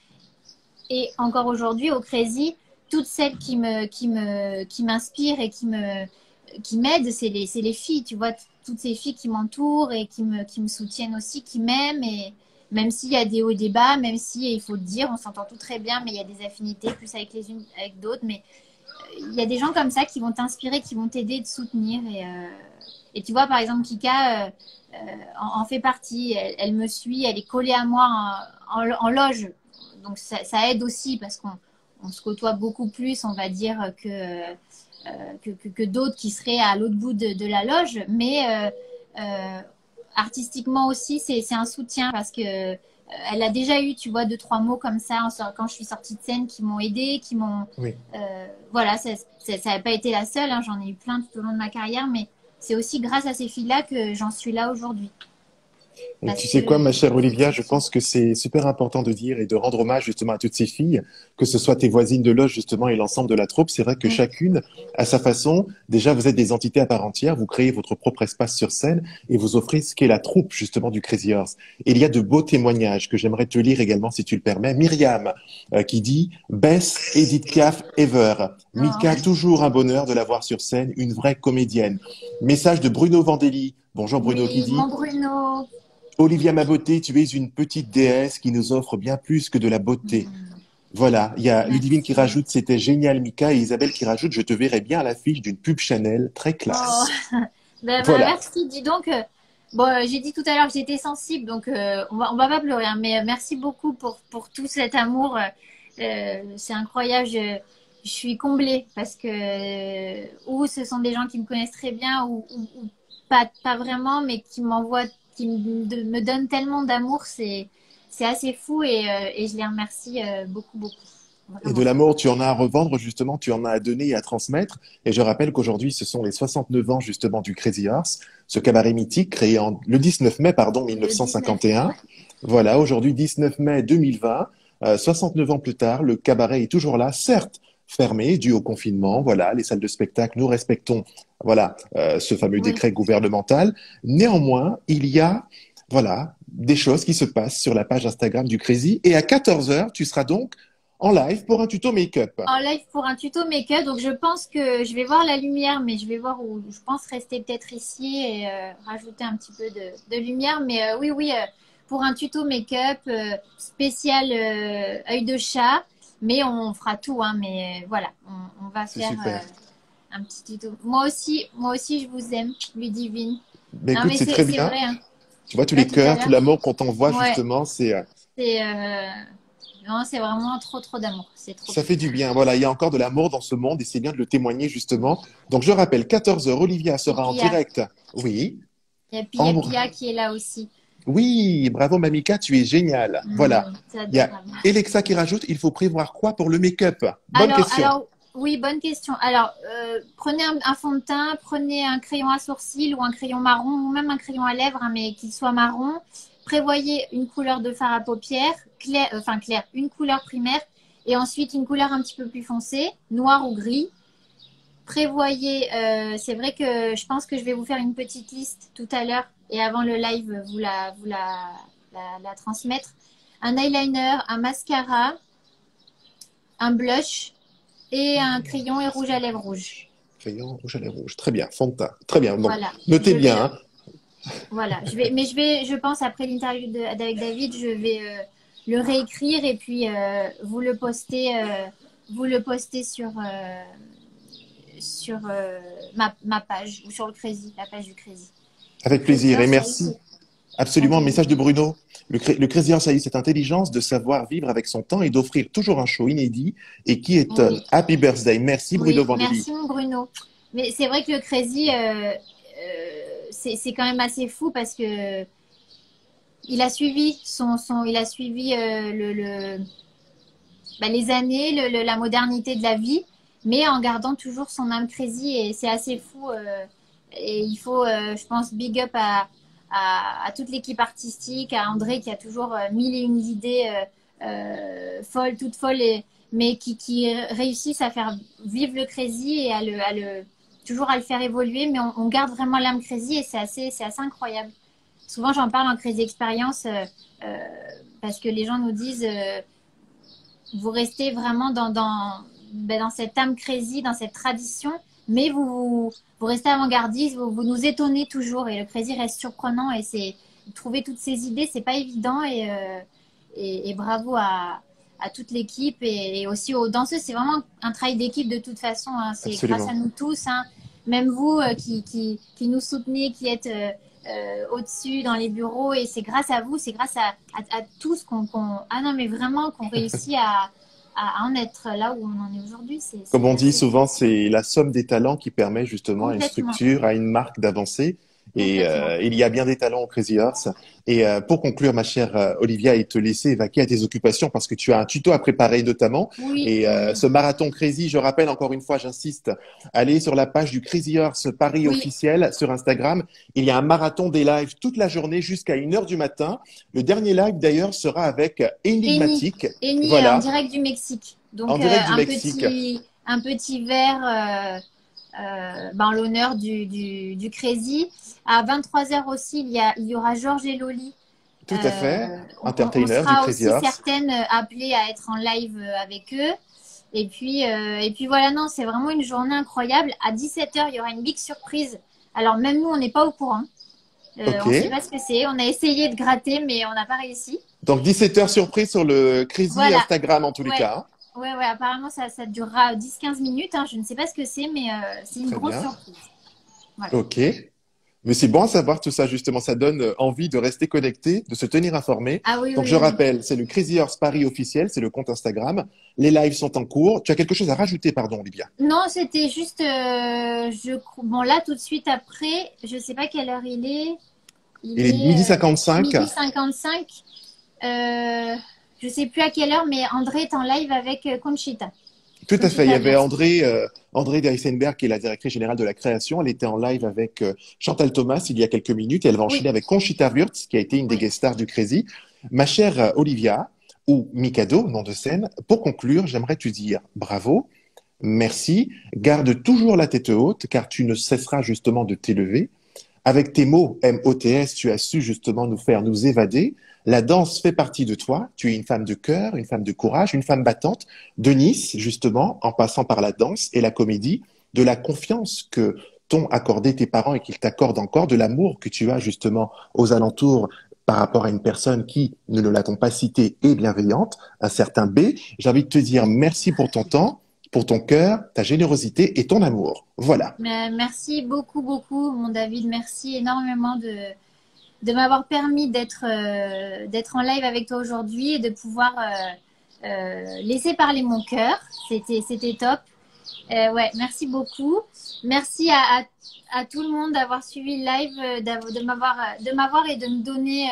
Speaker 2: Et encore aujourd'hui, au Crazy, toutes celles qui m'inspirent et qui m'aident, c'est les filles, tu vois, toutes ces filles qui m'entourent et qui me soutiennent aussi, qui m'aiment. Et même s'il y a des hauts et des bas, même si, il faut le dire, on s'entend tout très bien, mais il y a des affinités plus avec les unes avec d'autres. Mais il y a des gens comme ça qui vont t'inspirer, qui vont t'aider, te soutenir. Et tu vois, par exemple, Kika en fait partie. Elle me suit, elle est collée à moi en loge. Donc ça aide aussi parce qu'on se côtoie beaucoup plus, on va dire, que d'autres qui seraient à l'autre bout de la loge. Mais Artistiquement aussi, c'est un soutien parce que elle a déjà eu, tu vois, deux, trois mots comme ça quand je suis sortie de scène qui m'ont aidée, qui m'ont.
Speaker 1: Oui.
Speaker 2: Voilà, ça n'a pas été la seule, hein, j'en ai eu plein tout au long de ma carrière, mais c'est aussi grâce à ces filles-là que j'en suis là aujourd'hui.
Speaker 1: Et
Speaker 2: Parce
Speaker 1: tu
Speaker 2: que
Speaker 1: sais quoi, ma chère
Speaker 2: c'est
Speaker 1: Olivia,
Speaker 2: ce
Speaker 1: je
Speaker 2: soutien.
Speaker 1: pense que c'est super important de dire et de rendre hommage justement à toutes ces filles, que ce soit tes voisines de loge justement et l'ensemble de la troupe. C'est vrai que
Speaker 2: Mm.
Speaker 1: chacune, à sa façon, déjà vous êtes des entités à part entière, vous créez votre propre espace sur scène et vous offrez ce qu'est la troupe justement du Crazy Horse. Et il y a de beaux témoignages que j'aimerais te lire également si tu le permets. Myriam qui dit Best Edith Piaf ever. Mika,
Speaker 2: Oh.
Speaker 1: toujours un bonheur de la voir sur scène, une vraie comédienne. Message de Bruno Vandelli. Bonjour Bruno qui
Speaker 2: Oui,
Speaker 1: dit
Speaker 2: mon Bruno.
Speaker 1: Olivia ma beauté, tu es une petite déesse qui nous offre bien plus que de la beauté.
Speaker 2: Mm.
Speaker 1: Voilà, il y a Ludivine qui
Speaker 2: Merci.
Speaker 1: rajoute c'était génial Mika et Isabelle qui rajoute je te verrais bien à l'affiche d'une pub Chanel très
Speaker 2: Oh.
Speaker 1: classe. Voilà,
Speaker 2: Merci. Dis donc, bon, j'ai dit tout à l'heure que j'étais sensible, donc on va pas pleurer, hein, mais merci beaucoup pour tout cet amour. C'est incroyable. Je suis comblée parce que ou ce sont des gens qui me connaissent très bien ou pas vraiment, mais qui m'envoient, me donnent tellement d'amour. C'est assez fou et je les remercie beaucoup, beaucoup.
Speaker 1: et de
Speaker 2: Vraiment.
Speaker 1: l'amour tu en as à revendre justement, tu en as à donner et à transmettre. Et je rappelle qu'aujourd'hui ce sont les 69 ans justement du Crazy Horse, ce cabaret mythique créé le 19 mai pardon
Speaker 2: Le 19.
Speaker 1: 1951. Voilà, aujourd'hui 19 mai 2020, 69 ans plus tard, le cabaret est toujours là, certes fermé dû au confinement. Voilà, les salles de spectacle, nous respectons voilà ce fameux
Speaker 2: Oui.
Speaker 1: décret gouvernemental. Néanmoins, il y a voilà des choses qui se passent sur la page Instagram du Crazy. Et à 14 heures, tu seras donc en live pour un tuto make-up.
Speaker 2: En live pour un tuto make-up. Donc, je pense que je vais voir la lumière, mais je vais voir où je pense rester peut-être ici et rajouter un petit peu de lumière. Mais oui, oui, pour un tuto make-up spécial œil de chat. Mais on fera tout, hein. Mais voilà, on va
Speaker 1: C'est
Speaker 2: faire
Speaker 1: super.
Speaker 2: un petit tuto. Moi aussi, je vous aime, Ludivine.
Speaker 1: Mais
Speaker 2: Non,
Speaker 1: écoute,
Speaker 2: mais
Speaker 1: c'est très
Speaker 2: c'est
Speaker 1: bien.
Speaker 2: vrai, hein.
Speaker 1: Tu vois, tous
Speaker 2: Là,
Speaker 1: les
Speaker 2: tout à
Speaker 1: cœurs, tout
Speaker 2: l'heure.
Speaker 1: l'amour qu'on t'envoie,
Speaker 2: Ouais,
Speaker 1: justement,
Speaker 2: c'est non, c'est vraiment trop, trop d'amour. C'est trop
Speaker 1: ça
Speaker 2: bien.
Speaker 1: fait du bien. Voilà, il y a encore de l'amour dans ce monde et c'est bien de le témoigner, justement. Donc, je rappelle, 14 heures, Olivia
Speaker 2: Et
Speaker 1: sera en
Speaker 2: puis,
Speaker 1: direct. Oui.
Speaker 2: il y a
Speaker 1: Ambre.
Speaker 2: Pia qui est là aussi.
Speaker 1: Oui, bravo, Mamika, tu es géniale. Voilà.
Speaker 2: C'est
Speaker 1: Il y a
Speaker 2: adorable.
Speaker 1: Alexa qui rajoute, il faut prévoir quoi pour le make-up? Bonne question.
Speaker 2: Oui, bonne question. Alors, prenez un fond de teint, prenez un crayon à sourcils ou un crayon marron, ou même un crayon à lèvres, hein, mais qu'il soit marron. Prévoyez une couleur de fard à paupières, clair, enfin clair, une couleur primaire, et ensuite une couleur un petit peu plus foncée, noir ou gris. Prévoyez, c'est vrai que je pense que je vais vous faire une petite liste tout à l'heure, et avant le live, la transmettre. Un eyeliner, un mascara, un blush et un crayon et rouge à lèvres rouge.
Speaker 1: Crayon rouge à lèvres rouge. Très bien. Fond de teint. Très bien. Donc,
Speaker 2: Voilà.
Speaker 1: notez bien, hein.
Speaker 2: Voilà. Je pense après l'interview avec David, je vais le réécrire et puis vous le postez sur ma page ou sur le Crazy, la page du Crazy.
Speaker 1: Avec
Speaker 2: Crazy
Speaker 1: plaisir et
Speaker 2: Horse, ça y est,
Speaker 1: merci.
Speaker 2: c'est
Speaker 1: Absolument, un message de
Speaker 2: intelligent.
Speaker 1: Bruno. Le Crazy Horse a eu cette intelligence de savoir vivre avec son temps et d'offrir toujours un show inédit et qui étonne.
Speaker 2: Oui,
Speaker 1: Happy birthday. Merci Bruno
Speaker 2: oui.
Speaker 1: Vandelli.
Speaker 2: Merci mon Bruno. Mais c'est vrai que le Crazy, c'est quand même assez fou parce que il a suivi il a suivi les années, la modernité de la vie, mais en gardant toujours son âme crazy et c'est assez fou. Et il faut, je pense, big up à toute l'équipe artistique, à André qui a toujours mille et une idées folles, toutes folles, mais qui réussissent à faire vivre le crazy et toujours à le faire évoluer, mais on garde vraiment l'âme crazy et c'est assez incroyable. Souvent, j'en parle en crazy expérience euh, parce que les gens nous disent vous restez vraiment dans cette âme crazy, dans cette tradition, mais vous restez avant-gardiste, vous nous étonnez toujours et le crazy reste surprenant et c'est trouver toutes ces idées, c'est pas évident et bravo à toute l'équipe et aussi aux danseuses. C'est vraiment un travail d'équipe de toute façon, hein. C'est grâce à
Speaker 1: Absolument.
Speaker 2: nous tous, hein. Même vous qui nous soutenez, qui êtes au-dessus dans les bureaux et c'est grâce à vous, c'est grâce à tous ah non mais vraiment qu'on réussit à en être là où on en est aujourd'hui.
Speaker 1: Comme
Speaker 2: C'est
Speaker 1: on dit
Speaker 2: assez fou.
Speaker 1: souvent, c'est la somme des talents qui permet justement à une
Speaker 2: Complètement.
Speaker 1: structure, à une marque d'avancer. Et
Speaker 2: complètement.
Speaker 1: il y a bien des talents au Crazy Horse. Et pour conclure, ma chère Olivia, et te laisser vaquer à tes occupations parce que tu as un tuto à préparer notamment.
Speaker 2: Oui,
Speaker 1: Et
Speaker 2: oui,
Speaker 1: ce marathon Crazy, je rappelle encore une fois, j'insiste, allez sur la page du Crazy Horse Paris
Speaker 2: oui.
Speaker 1: officiel sur Instagram. Il y a un marathon des lives toute la journée jusqu'à 1 heure du matin. Le dernier live d'ailleurs sera avec
Speaker 2: Eni,
Speaker 1: Enigmatique.
Speaker 2: Eni en
Speaker 1: Voilà,
Speaker 2: direct du Mexique.
Speaker 1: en
Speaker 2: Donc
Speaker 1: direct du Mexique.
Speaker 2: un petit verre en l'honneur du Crazy. À 23 h aussi, il y aura Georges et Loli.
Speaker 1: Tout à fait.
Speaker 2: On
Speaker 1: Entertainer du
Speaker 2: sera
Speaker 1: Crazy
Speaker 2: aussi
Speaker 1: Horse.
Speaker 2: certaines appelées à être en live avec eux. Et puis voilà, non, c'est vraiment une journée incroyable. À 17 h, il y aura une big surprise. Alors même nous, on n'est pas au courant.
Speaker 1: Ok.
Speaker 2: On ne sait pas ce que c'est. On a essayé de gratter, mais on n'a pas réussi.
Speaker 1: Donc 17 h surprise sur le Crazy
Speaker 2: Voilà.
Speaker 1: Instagram en tous les
Speaker 2: Ouais.
Speaker 1: cas. Hein.
Speaker 2: Ouais, apparemment, ça durera 10-15 minutes. Hein. Je ne sais pas ce que c'est, mais c'est une
Speaker 1: Très
Speaker 2: grosse
Speaker 1: bien.
Speaker 2: surprise. Voilà.
Speaker 1: Ok. Mais c'est bon à savoir tout ça, justement. Ça donne envie de rester connecté, de se tenir informé.
Speaker 2: Ah oui,
Speaker 1: Donc,
Speaker 2: oui,
Speaker 1: je
Speaker 2: oui.
Speaker 1: rappelle, c'est le Crazy Horse Paris officiel, c'est le compte Instagram. Les lives sont en cours. Tu as quelque chose à rajouter, pardon, Olivia?
Speaker 2: Non, c'était juste, bon, là, tout de suite après, je ne sais pas quelle heure il est.
Speaker 1: Il
Speaker 2: Il
Speaker 1: est
Speaker 2: est
Speaker 1: midi 55.
Speaker 2: midi 55. Je ne sais plus à quelle heure, mais André est en live avec Conchita.
Speaker 1: Tout à fait. Il y
Speaker 2: Conchita
Speaker 1: avait
Speaker 2: Wurst.
Speaker 1: André Deisenberg, qui est la directrice générale de la création. Elle était en live avec Chantal Thomas il y a quelques minutes et elle va enchaîner
Speaker 2: Oui,
Speaker 1: avec Conchita Wurst, qui a été une des
Speaker 2: oui.
Speaker 1: guest stars du Crazy. Ma chère Olivia, ou Mikado, nom de scène, pour conclure, j'aimerais te dire bravo, merci, garde toujours la tête haute, car tu ne cesseras justement de t'élever. Avec tes mots MOTS, tu as su justement nous faire nous évader. La danse fait partie de toi. Tu es une femme de cœur, une femme de courage, une femme battante de Nice, justement, en passant par la danse et la comédie, de la confiance que t'ont accordé tes parents et qu'ils t'accordent encore, de l'amour que tu as justement aux alentours par rapport à une personne qui, nous ne l'avons pas citée, est bienveillante, un certain B. J'ai envie de te dire merci pour ton temps, pour ton cœur, ta générosité et ton amour. Voilà.
Speaker 2: Mais merci beaucoup, beaucoup, mon David. Merci énormément de m'avoir permis d'être en live avec toi aujourd'hui et de pouvoir laisser parler mon cœur. C'était top. Ouais, merci beaucoup. Merci à tout le monde d'avoir suivi le live, de m'avoir et de me donner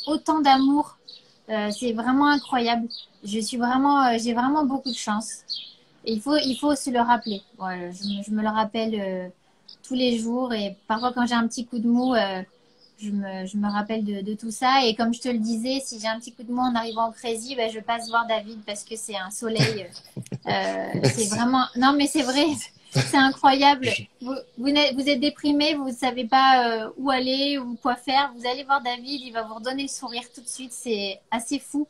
Speaker 2: autant d'amour. C'est vraiment incroyable. J'ai vraiment beaucoup de chance. Et il faut se le rappeler. Voilà, je me le rappelle tous les jours et parfois quand j'ai un petit coup de mou, je me rappelle de tout ça. Et comme je te le disais, si j'ai un petit coup de mou en arrivant au Crazy, ben, je passe voir David parce que c'est un soleil. C'est
Speaker 1: Merci.
Speaker 2: vraiment... Non, mais c'est vrai, c'est incroyable. Vous êtes déprimé, vous ne savez pas où aller ou quoi faire. Vous allez voir David, il va vous redonner le sourire tout de suite. C'est assez fou.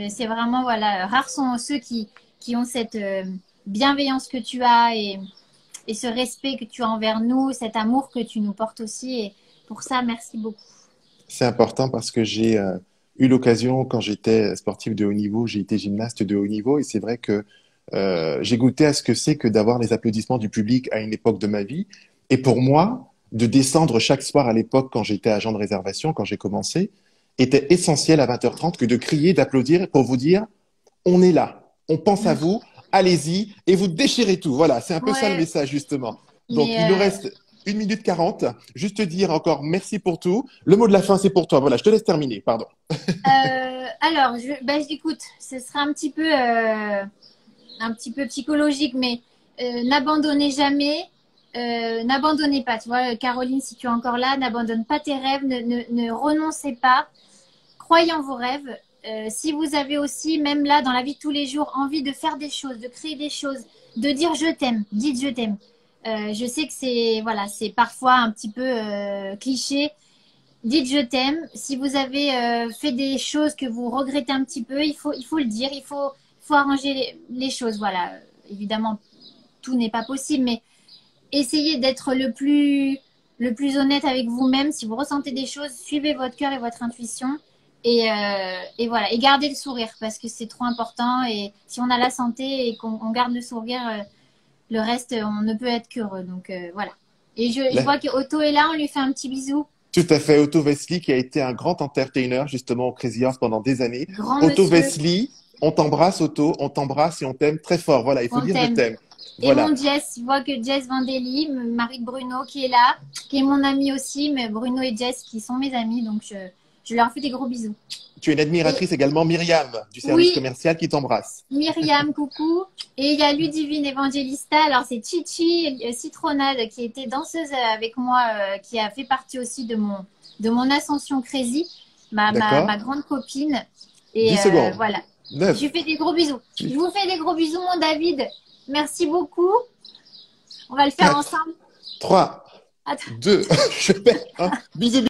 Speaker 2: C'est vraiment, voilà, rares sont ceux qui ont cette bienveillance que tu as et ce respect que tu as envers nous, cet amour que tu nous portes aussi. Et pour ça, merci beaucoup.
Speaker 1: C'est important parce que j'ai eu l'occasion, quand j'étais sportif de haut niveau, j'ai été gymnaste de haut niveau et c'est vrai que j'ai goûté à ce que c'est que d'avoir les applaudissements du public à une époque de ma vie. Et pour moi, de descendre chaque soir à l'époque quand j'étais agent de réservation, quand j'ai commencé, était essentiel à 20h30 que de crier, d'applaudir pour vous dire, on est là, on pense à vous, allez-y et vous déchirez tout. Voilà, c'est un peu ça le
Speaker 2: Ouais,
Speaker 1: message justement. Donc
Speaker 2: mais
Speaker 1: il nous reste 1 minute 40. Juste te dire encore merci pour tout. Le mot de la fin, c'est pour toi. Voilà, je te laisse terminer. Pardon.
Speaker 2: alors, écoute, ce sera un petit peu psychologique, mais n'abandonnez jamais, n'abandonnez pas. Tu vois, Caroline, si tu es encore là, n'abandonne pas tes rêves, ne renoncez pas, croyez en vos rêves. Si vous avez aussi, même là, dans la vie de tous les jours, envie de faire des choses, de créer des choses, de dire je t'aime, dites je t'aime. Je sais que c'est voilà, c'est parfois un petit peu cliché. Dites je t'aime. Si vous avez fait des choses que vous regrettez un petit peu, il faut le dire, faut arranger les choses. Voilà, évidemment, tout n'est pas possible, mais essayez d'être le plus honnête avec vous-même. Si vous ressentez des choses, suivez votre cœur et votre intuition. Et voilà, et gardez le sourire parce que c'est trop important. Et si on a la santé et qu'on garde le sourire, le reste, on ne peut être qu'heureux. Donc voilà. Et je
Speaker 1: Là,
Speaker 2: vois que Otto est là, on lui fait un petit bisou.
Speaker 1: tout à fait. Otto Vesely, qui a été un grand entertainer justement au Crazy Horse pendant des années.
Speaker 2: Grand
Speaker 1: Otto
Speaker 2: monsieur,
Speaker 1: Vesely, on t'embrasse, Otto, on t'embrasse et on t'aime très fort. Voilà, il faut
Speaker 2: on
Speaker 1: dire je
Speaker 2: t'aime.
Speaker 1: t'aime.
Speaker 2: Et
Speaker 1: Voilà.
Speaker 2: mon Jess, je vois que Jess Vandelli, le mari de Bruno, qui est là, qui est mon ami aussi, mais Bruno et Jess qui sont mes amis, donc je leur fais des gros bisous.
Speaker 1: Tu es une
Speaker 2: Et
Speaker 1: admiratrice également, Myriam, du service
Speaker 2: oui,
Speaker 1: commercial qui t'embrasse.
Speaker 2: Myriam, coucou. Et il y a Ludivine Evangelista, alors c'est Chichi Citronade qui était danseuse avec moi, qui a fait partie aussi de mon ascension crazy, ma
Speaker 1: D'accord?
Speaker 2: grande copine.
Speaker 1: 10
Speaker 2: Et
Speaker 1: secondes.
Speaker 2: voilà, je
Speaker 1: 9.
Speaker 2: lui fais des gros bisous. Je vous fais des gros bisous, mon David. Merci beaucoup. On va le faire
Speaker 1: 4.
Speaker 2: ensemble.
Speaker 1: 3.
Speaker 2: Attends.
Speaker 1: 2. Je perds. Bisous.